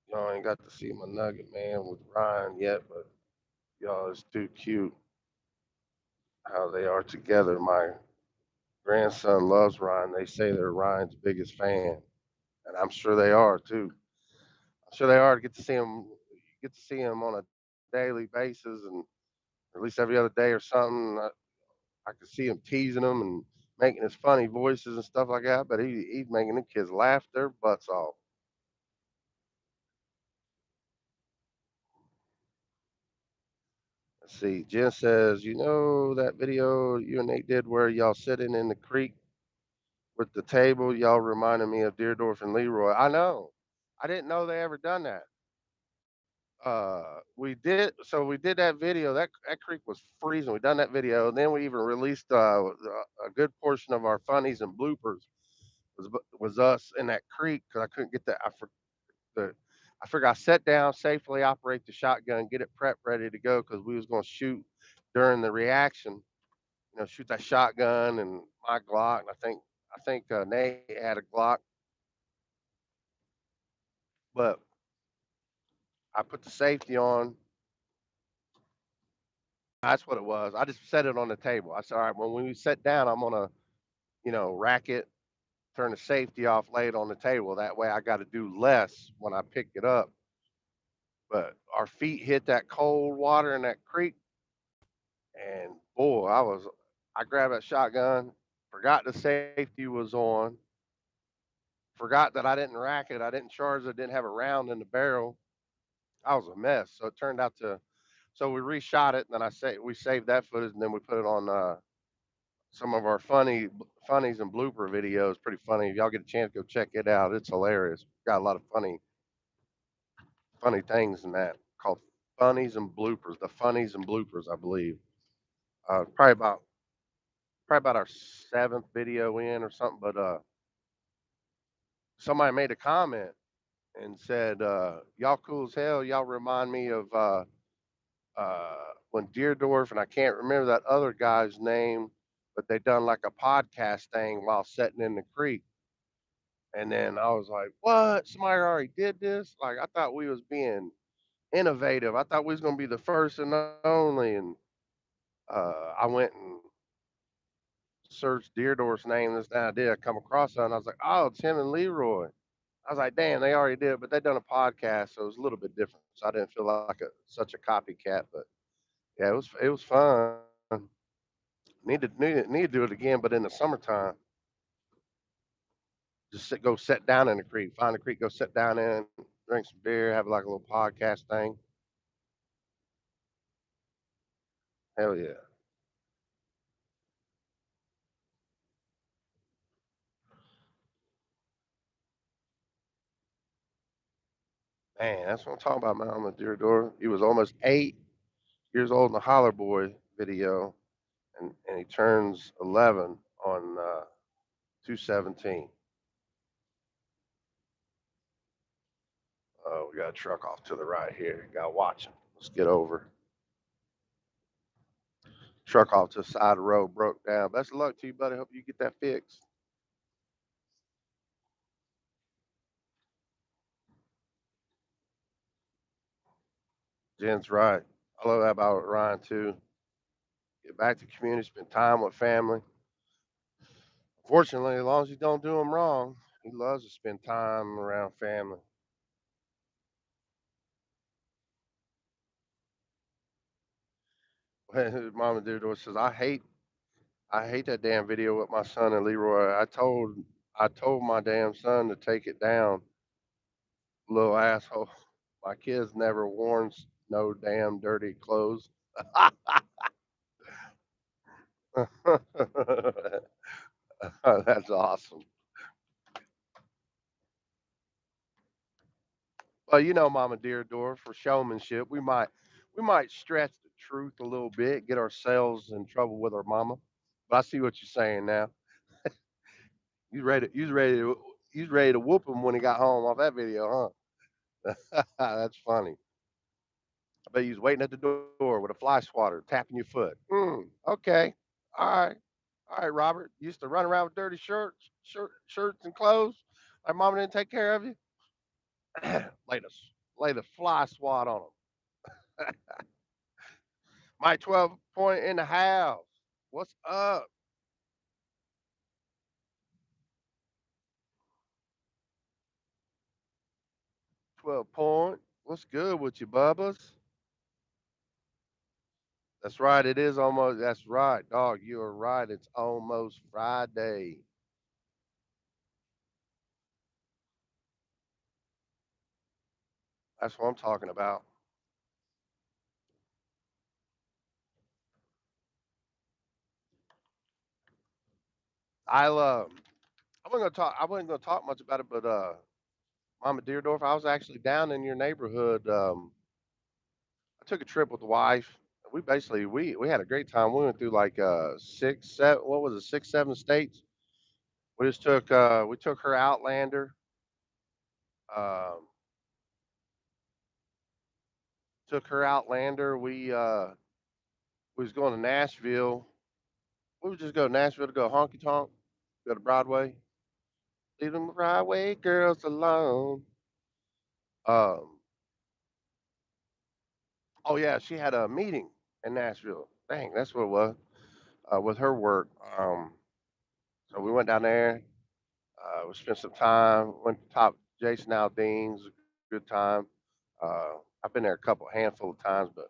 Y'all ain't got to see my nugget man with Ryan yet, but y'all is too cute how they are together. My grandson loves Ryan. They say they're Ryan's biggest fan, and I'm sure they are too. I'm sure they are to get to see him on a daily basis, and at least every other day or something. I could see him teasing them and making his funny voices and stuff like that. But he's making the kids laugh their butts off. Let's see. Jen says, that video you and Nate did where y'all sitting in the creek with the table, y'all reminded me of Deerdorf and Leroy. I know. I didn't know they ever done that. We did that video. That creek was freezing. We done that video, and then we even released a good portion of our funnies and bloopers was us in that creek because I couldn't get that. The I figured I sat down, safely operate the shotgun, get it prepped, ready to go because we was going to shoot during the reaction. Shoot that shotgun and my Glock. And I think Nate had a Glock, but I put the safety on. That's what it was. I just set it on the table. I said, all right, when we sit down, I'm gonna, rack it, turn the safety off, lay it on the table. That way, I got to do less when I pick it up. But our feet hit that cold water in that creek, and boy, I grabbed that shotgun, forgot the safety was on, forgot that I didn't rack it, I didn't charge it, didn't have a round in the barrel. I was a mess. So it turned out to, so we reshot it, and then we saved that footage, and then we put it on some of our funnies and blooper videos. Pretty funny. If y'all get a chance, go check it out. It's hilarious. Got a lot of funny things in that called funnies and bloopers. The funnies and bloopers, I believe. Probably about our seventh video in or something. But somebody made a comment and said, "Y'all cool as hell. Y'all remind me of when Deerdorf and I can't remember that other guy's name, but they done like a podcast thing while sitting in the creek." And then I was like, "What? Somebody already did this? Like I thought we was being innovative. I thought we was gonna be the first and only." And I went and searched Deerdorf's name. This and I did. I come across it, and I was like, "Oh, it's him and Leroy." I was like, "Damn, they already did it, but they done a podcast, so it was a little bit different." So I didn't feel like such a copycat. But yeah, it was fun. Need to do it again, but in the summertime. Just go sit down in the creek, find a creek, go sit down in, drink some beer, have like a little podcast thing. Hell yeah. Man, that's what I'm talking about, man. On the deer door. He was almost 8 years old in the Holler Boy video, and he turns 11 on 217. Oh, we got a truck off to the right here. Got to watch him. Let's get over. Truck off to the side of the road broke down. Best of luck to you, buddy. Hope you get that fixed. Jen's right. I love that about Ryan too. Get back to the community, spend time with family. Fortunately, as long as you don't do him wrong, he loves to spend time around family. His mama Deardor says, I hate that damn video with my son and Leroy. I told my damn son to take it down, little asshole. My kids never worn no damn dirty clothes." That's awesome. Well, Mama Deardor, for showmanship, we might stretch the truth a little bit, get ourselves in trouble with our mama. But I see what you're saying now. You was ready to whoop him when he got home off that video, huh? That's funny. I bet he was waiting at the door with a fly swatter, tapping your foot. Okay. All right. All right, Robert. You used to run around with dirty shirts and clothes. My mama didn't take care of you. lay the fly swat on him. My 12 point in the house. What's up? 12 point. What's good with you, Bubbas? That's right. It is almost. That's right, dog. You are right. It's almost Friday. That's what I'm talking about. I I wasn't gonna talk. I wasn't gonna talk much about it, but Mama Deerdorf, I was actually down in your neighborhood. I took a trip with the wife. We basically we had a great time. We went through like six, seven. What was it? 6, 7 states. We took her Outlander. Um, took her Outlander. We was going to Nashville. We would just go to Nashville to go honky tonk, go to Broadway. Leave them Broadway girls alone. Um, oh yeah, she had a meeting in Nashville. Dang, that's what it was. With her work. So we went down there. We spent some time. Went to top Jason Aldean's. Good time. I've been there a handful of times, but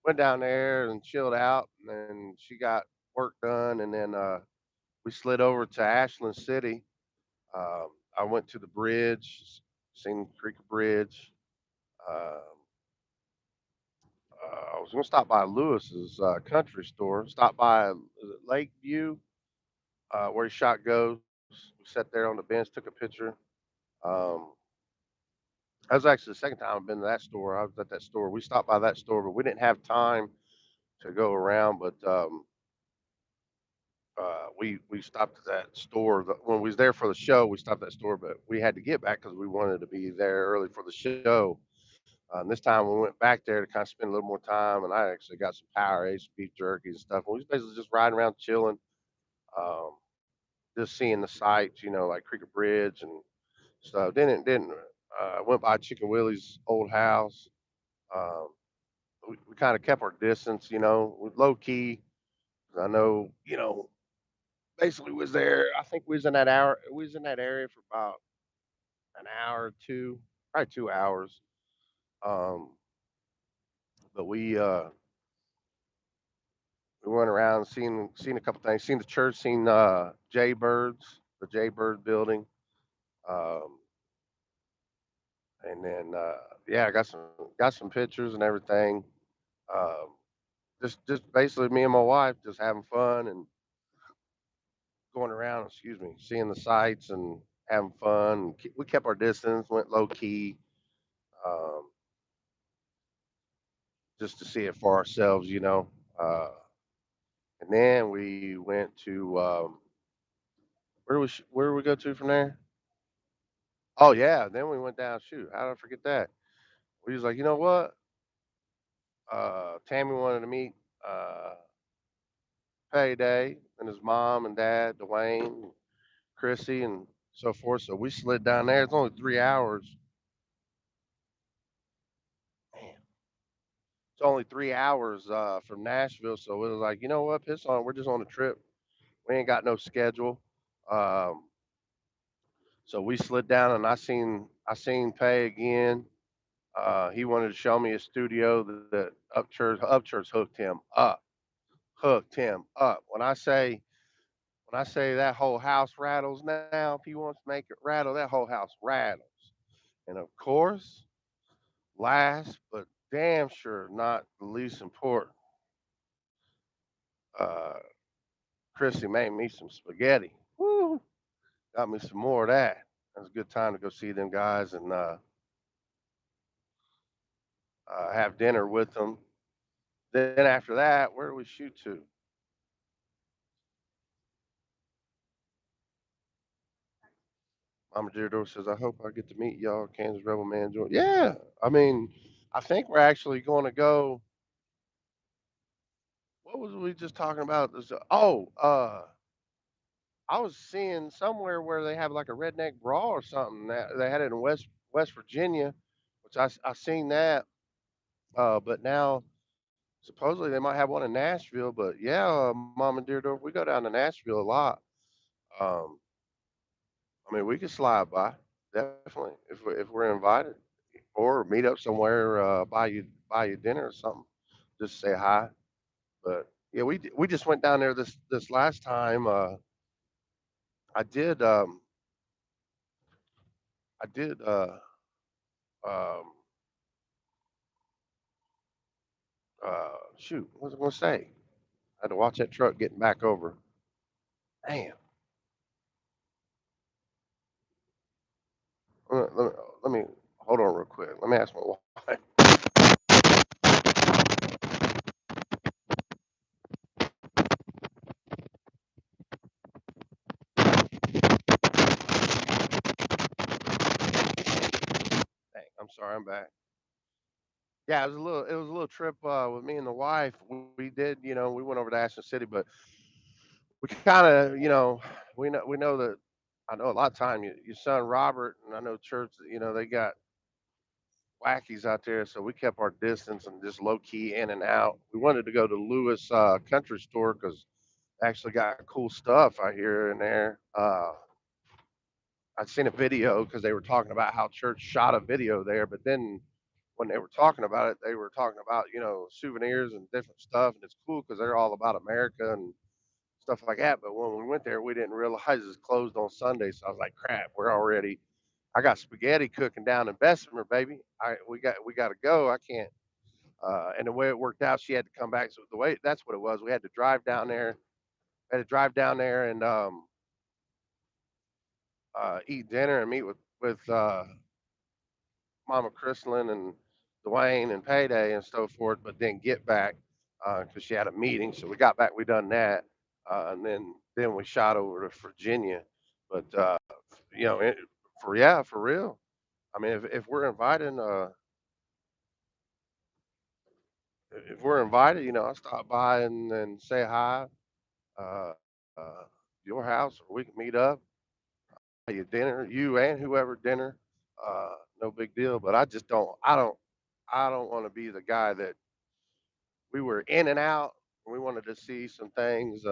went down there and chilled out, and then she got work done, and then we slid over to Ashland City. Um, I went to the bridge, seen Creek Bridge. Um, I was gonna stop by Lewis's country store. Stop by Lakeview, where he shot ghosts. We sat there on the bench, took a picture. Um, that was actually the second time I've been to that store. I was at that store. We stopped by that store, but we didn't have time to go around. But we stopped at that store when we was there for the show. We stopped at that store, but we had to get back because we wanted to be there early for the show. And this time we went back there to kind of spend a little more time, and I actually got some Powerade, some beef jerky and stuff. And we was basically just riding around chilling, um, just seeing the sights, like Creeker Bridge and stuff. Then went by Chicken Willie's old house. Um, we kind of kept our distance, with low key. 'Cause I know, basically was there. I think we was in that hour. We was in that area for about an hour or two, probably 2 hours. Um, but we went around, seen a couple things, seen the church, seen the Jaybird building, um, and then yeah, I got some pictures and everything. Um, just basically me and my wife just having fun and going around, excuse me, seeing the sights and having fun. We kept our distance, went low key, um, just to see it for ourselves. Uh, and then we went to where did we go to from there? Oh yeah, then we went down. Shoot, how did I forget that? We was like, you know what? Tammy wanted to meet uh, Payday and his mom and dad, Dwayne, Chrissy, and so forth. So we slid down there. It's only 3 hours. Man, it's only 3 hours from Nashville. So it was like, you know what? Piss on. We're just on a trip. We ain't got no schedule. Um, so we slid down, and I seen Pay again. He wanted to show me a studio that Upchurch hooked him up. When I say that whole house rattles now, if he wants to make it rattle, that whole house rattles. And of course, last but damn sure not the least important, uh, Chrissy made me some spaghetti. Woo! Got me some more of that. It was a good time to go see them guys and have dinner with them. Then after that, where do we shoot to? Mama Deardor says, I hope I get to meet y'all, Kansas Rebel Man. Yeah, I mean, I think we're actually going to go. What was we just talking about? I was seeing somewhere where they have like a redneck brawl or something. That they had it in West Virginia, which I seen that. But now supposedly they might have one in Nashville. But yeah, Mama Deardor, we go down to Nashville a lot. Um, I mean, we could slide by definitely if we're invited, or meet up somewhere, buy you dinner or something. Just say hi. But yeah, we just went down there this last time. I did I did um shoot, what was I gonna say? I had to watch that truck getting back over. Damn. Let me hold on real quick. Let me ask my wife. Dang, I'm sorry, I'm back. Yeah, it was a little trip with me and the wife. We did, we went over to Ashland City, but we kind of, we know that I know a lot of time your son Robert and I know church, they got wackies out there, so we kept our distance and just low key in and out. We wanted to go to Lewis Country Store because actually got cool stuff out here and there. I'd seen a video because they were talking about how church shot a video there, but then when they were talking about it, they were talking about, souvenirs and different stuff, and it's cool because they're all about America and stuff like that. But when we went there, we didn't realize it's closed on Sunday. So I was like, crap, we're already. I got spaghetti cooking down in Bessemer, baby. We got to go. I can't. And the way it worked out, she had to come back. So the way that's what it was. We had to drive down there. Had to drive down there and eat dinner and meet with Mama Chrislin and Dwayne and Payday and so forth. But then get back because she had a meeting. So we got back. We done that, and then we shot over to Virginia. But it, for real. I mean, if we're invited, if we're invited, I'll stop by and say hi, uh, uh, your house, or we can meet up, buy you dinner, you and whoever dinner, no big deal. But I don't want to be the guy that we were in and out. We wanted to see some things.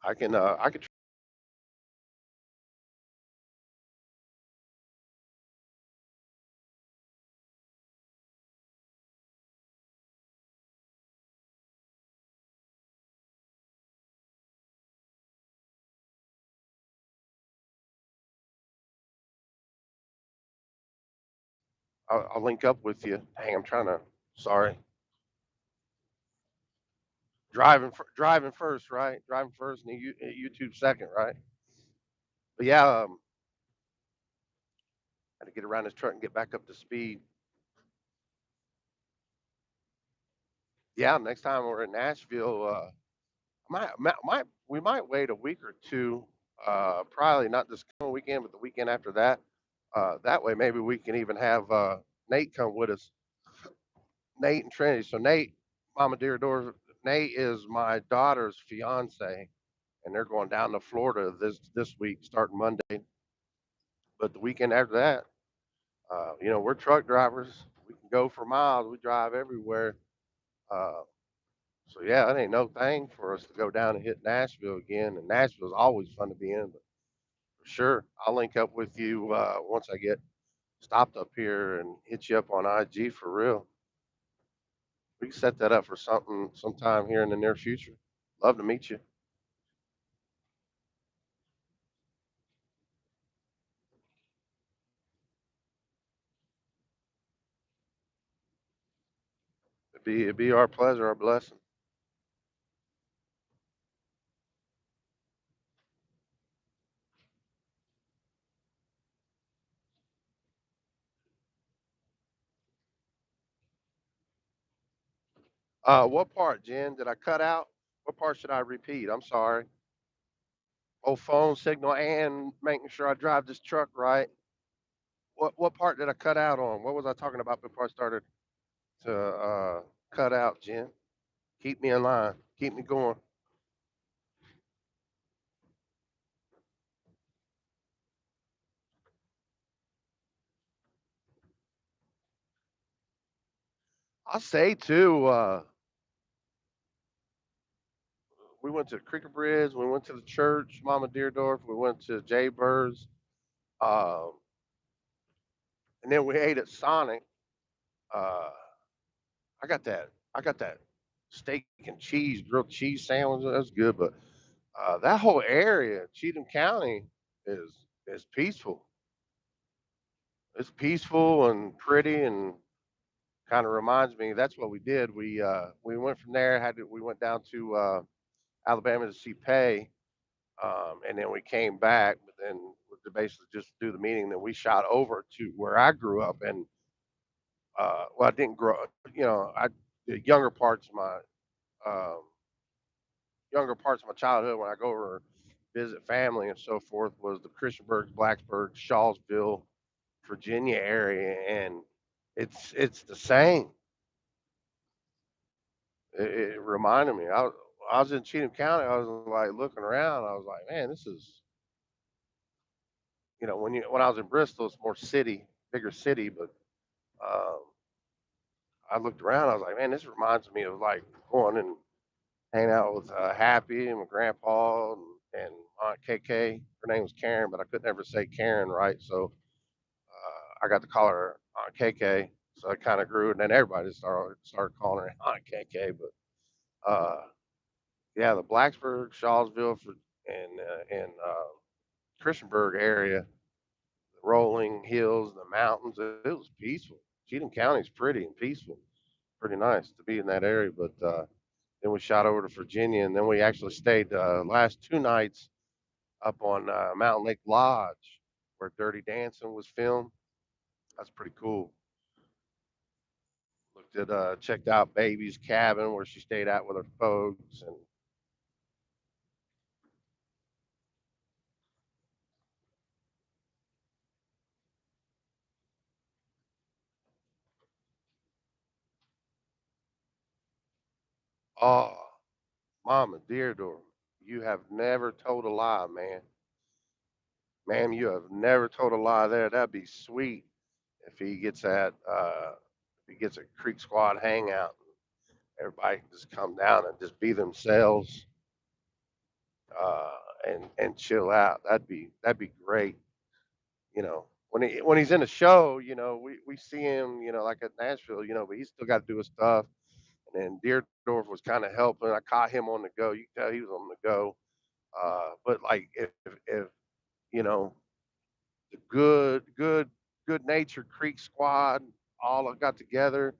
I can. I'll link up with you. Dang, I'm trying to. Sorry, driving first, right? Driving first, and YouTube second, right? But yeah, had to get around this truck and get back up to speed. Yeah, next time we're in Nashville, we might wait a week or two. Probably not this coming weekend, but the weekend after that. That way, maybe we can even have Nate come with us. Nate and Trinity. So Nate, Mama Dear Door, Nate is my daughter's fiance, and they're going down to Florida this week, starting Monday. But the weekend after that, we're truck drivers. We can go for miles. We drive everywhere. Uh, so yeah, it ain't no thing for us to go down and hit Nashville again. And Nashville's always fun to be in. But for sure, I'll link up with you once I get stopped up here and hit you up on IG for real. We can set that up for something sometime here in the near future. Love to meet you. It'd be our pleasure, our blessing. What part, Jen? Did I cut out? What part should I repeat? I'm sorry. Oh, phone signal and making sure I drive this truck right. What part did I cut out on? What was I talking about before I started to cut out, Jen? Keep me in line. Keep me going. I'll say too. We went to Cricket Bridge. We went to the church, Mama Deerdorf. We went to Jay Bird's, um, and then we ate at Sonic. Uh, I got that. I got that steak and cheese, grilled cheese sandwich. That's good. But that whole area, Cheatham County, is peaceful. It's peaceful and pretty, and kind of reminds me. That's what we did. We went from there. We went down to Alabama to see Pay, and then we came back. But then to basically just do the meeting. Then we shot over to where I grew up, and well, I didn't grow. The um, younger parts of my childhood when I go over and visit family and so forth was the Christiansburg, Blacksburg, Shawsville, Virginia area, and it's the same. It reminded me. I was in Cheatham County. I was like looking around. I was like, man, this is when I was in Bristol, it's more city, bigger city, but I looked around. I was like, man, this reminds me of like going and hanging out with Happy and my grandpa and Aunt KK. Her name was Karen, but I could never say Karen right, so I got to call her Aunt KK. So it kind of grew, and then everybody started calling her Aunt KK. But yeah, the Blacksburg, Shawsville, and Christiansburg area, the rolling hills, the mountains, it was peaceful. Cheatham County's pretty and peaceful, pretty nice to be in that area. But then we shot over to Virginia, and then we actually stayed last 2 nights up on Mountain Lake Lodge, where Dirty Dancing was filmed. That's pretty cool. Looked at checked out Baby's cabin where she stayed at with her folks, and oh, Mama Deardor, you have never told a lie, man. Ma'am, you have never told a lie there. That'd be sweet if he gets that if he gets a Creek Squad hangout. Everybody can just come down and just be themselves uh, and chill out. That'd be great. You know, when he's in a show, we see him, like at Nashville, but he's still got to do his stuff. And then Deerdorf was kind of helping. I caught him on the go. You can tell he was on the go. But like if you know the good natured Creek Squad all got together,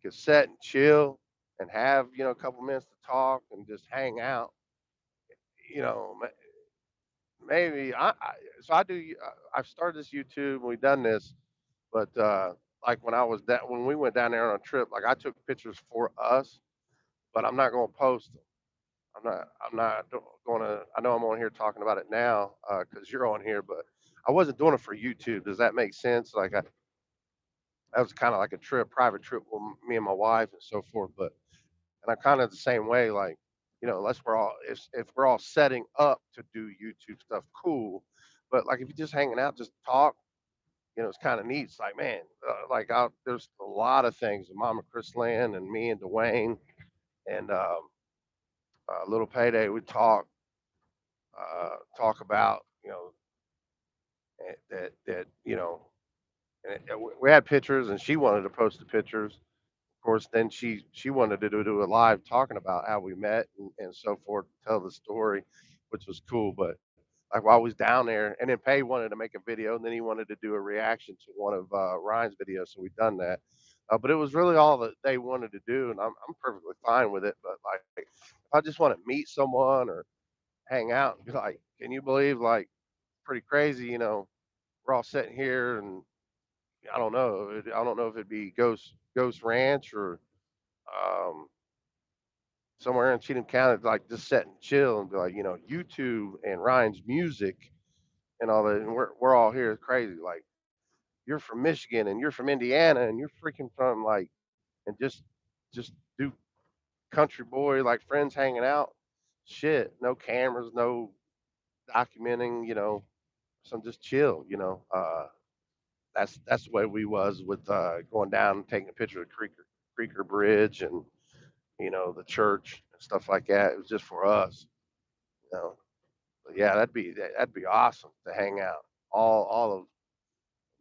could sit and chill and have a couple minutes to talk and just hang out. You know, maybe so I do. I've started this YouTube and we've done this, but like when we went down there on a trip, like I took pictures for us, but I'm not going to post them. I'm not going to. I know I'm on here talking about it now because you're on here, but I wasn't doing it for YouTube. Does that make sense? Like that was kind of like a trip, private trip with me and my wife and so forth. But and I'm kind of the same way. Like unless if we're all setting up to do YouTube stuff, cool. But like if you're just hanging out, just talk. It's kind of neat. It's like, man, there's a lot of things. Mama Chris Land and me and Dwayne and Little Payday. We talk about that and we had pictures, and she wanted to post the pictures. Of course, then she wanted to do a live talking about how we met and so forth, tell the story, which was cool. But like while I was down there, and then Pay wanted to make a video, and then he wanted to do a reaction to one of Ryan's videos, so we done that. But it was really all that they wanted to do, and I'm perfectly fine with it. But like, if I just want to meet someone or hang out and be like, can you believe like pretty crazy? We're all sitting here, and I don't know. I don't know if it'd be Ghost Ranch or um, somewhere in Cheatham County, like just sit and chill and be like, YouTube and Ryan's music and all that. And we're all here. It's crazy. Like you're from Michigan and you're from Indiana and you're freaking from like and just do country boy like friends hanging out. Shit, no cameras, no documenting. Some just chill. That's the way we was with going down and taking a picture of Creeker Bridge and the church and stuff like that. It was just for us, you know. But yeah, that'd be awesome to hang out. All of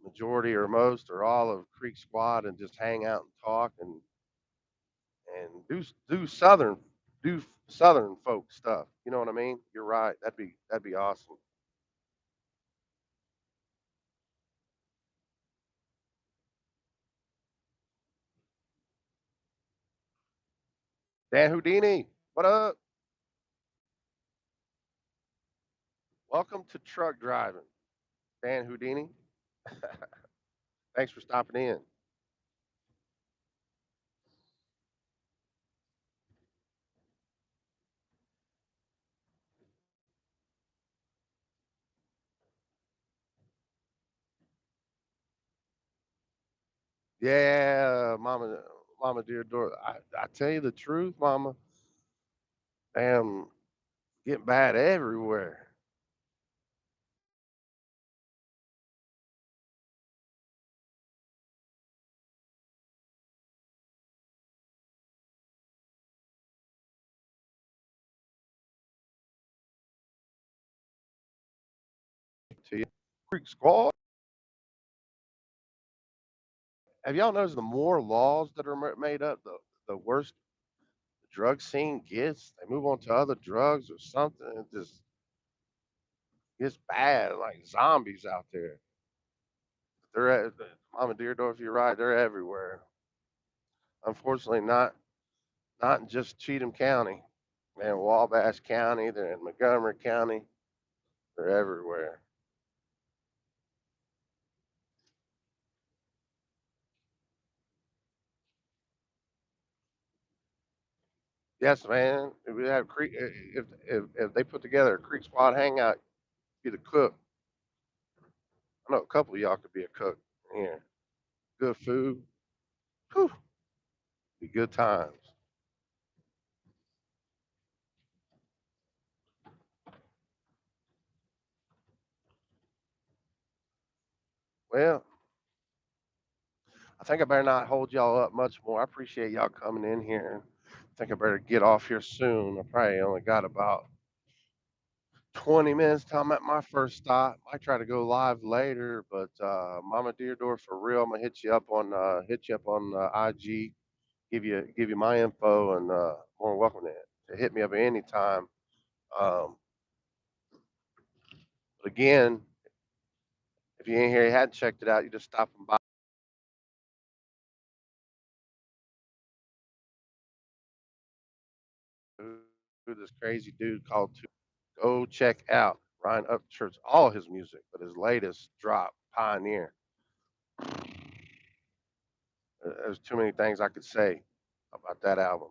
majority or most or all of Creek Squad and just hang out and talk and do southern folk stuff. You know what I mean? You're right. That'd be awesome. Dan Houdini, what up? Welcome to truck driving, Dan Houdini. Thanks for stopping in. Yeah, Mama dear Dora. I tell you the truth, Mama. Damn, getting bad everywhere. to you. Creek Squad. Have y'all noticed the more laws that are made up, the worse the drug scene gets? They move on to other drugs or something. It just gets bad, like zombies out there. They're Mama Deerdorf, you're right. They're everywhere. Unfortunately, not in just Cheatham County. They're in Wabash County. They're in Montgomery County. They're everywhere. Yes, man. If we have creek, if they put together a Creek Squad hangout, be the cook. I know a couple of y'all could be a cook. Yeah, good food. Whew, be good times. Well, I think I better not hold y'all up much more. I appreciate y'all coming in here. I think I better get off here soon. I probably only got about 20 minutes till I'm at my first stop. I try to go live later, but Mama Deerdorf, for real, I'm gonna hit you up on IG, give you my info, and more than welcome to hit me up at any time. Um, but again, if you ain't here, you hadn't checked it out, you just stopping by. Who this crazy dude called to go check out Ryan Upchurch, all his music, but his latest drop, Pioneer. There's too many things I could say about that album.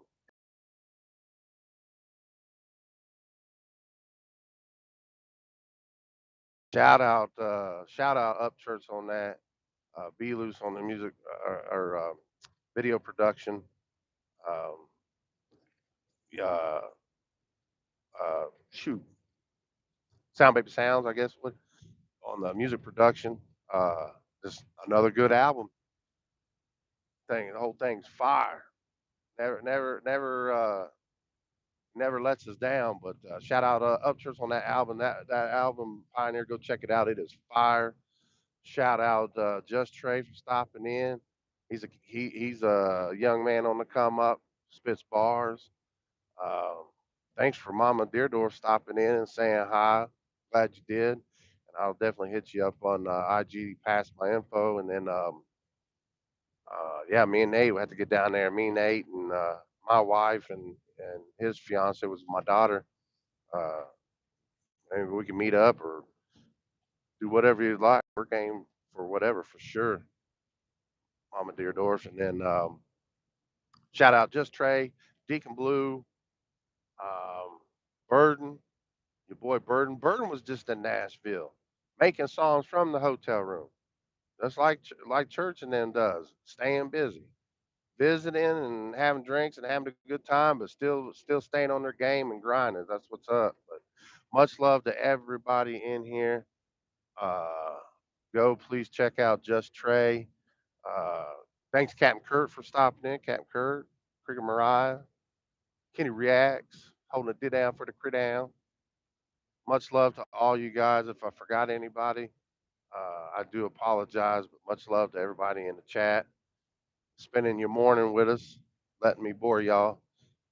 Shout out Upchurch on that. Be Loose on the music or video production. Um, uh, Shoot, Sound Baby Sounds, I guess, on the music production. Uh, just another good album. The whole thing's fire. Never lets us down. But shout out Upchurch on that album. That album, Pioneer, go check it out. It is fire. Shout out Just Trey for stopping in. He's a young man on the come up, spits bars. Um, Thanks for Mama Deerdorf stopping in and saying hi. Glad you did. And I'll definitely hit you up on IG, pass my info, and then yeah, me and Nate we have to get down there. Me, Nate, and my wife and his fiance was my daughter. Uh, Maybe we can meet up or do whatever you'd like. We're game for whatever for sure, Mama Deerdorf. And then shout out Just Trey, Deacon Blue, um, Burden, your boy Burden. Burden was just in Nashville making songs from the hotel room, just like Church and them does, staying busy, visiting and having drinks and having a good time, but still staying on their game and grinding. That's what's up. But much love to everybody in here. Uh, Go please check out Just Trey. Uh, Thanks Captain Kurt for stopping in. Captain Kurt, Cricket Mariah, Kenny Reacts, holding it down for the crit down. Much love to all you guys. If I forgot anybody, I do apologize, but much love to everybody in the chat. Spending your morning with us, letting me bore y'all.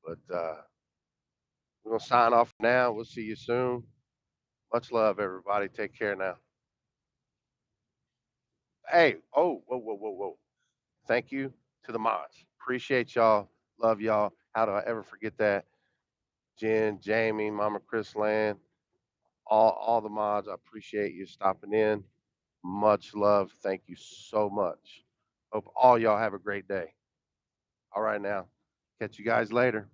But we're going to sign off now. We'll see you soon. Much love, everybody. Take care now. Hey, oh, whoa, whoa, whoa, whoa. Thank you to the mods. Appreciate y'all. Love y'all. How do I ever forget that? Jen, Jamie, Mama Chris Land, all the mods. I appreciate you stopping in. Much love. Thank you so much. Hope all y'all have a great day. All right now. Catch you guys later.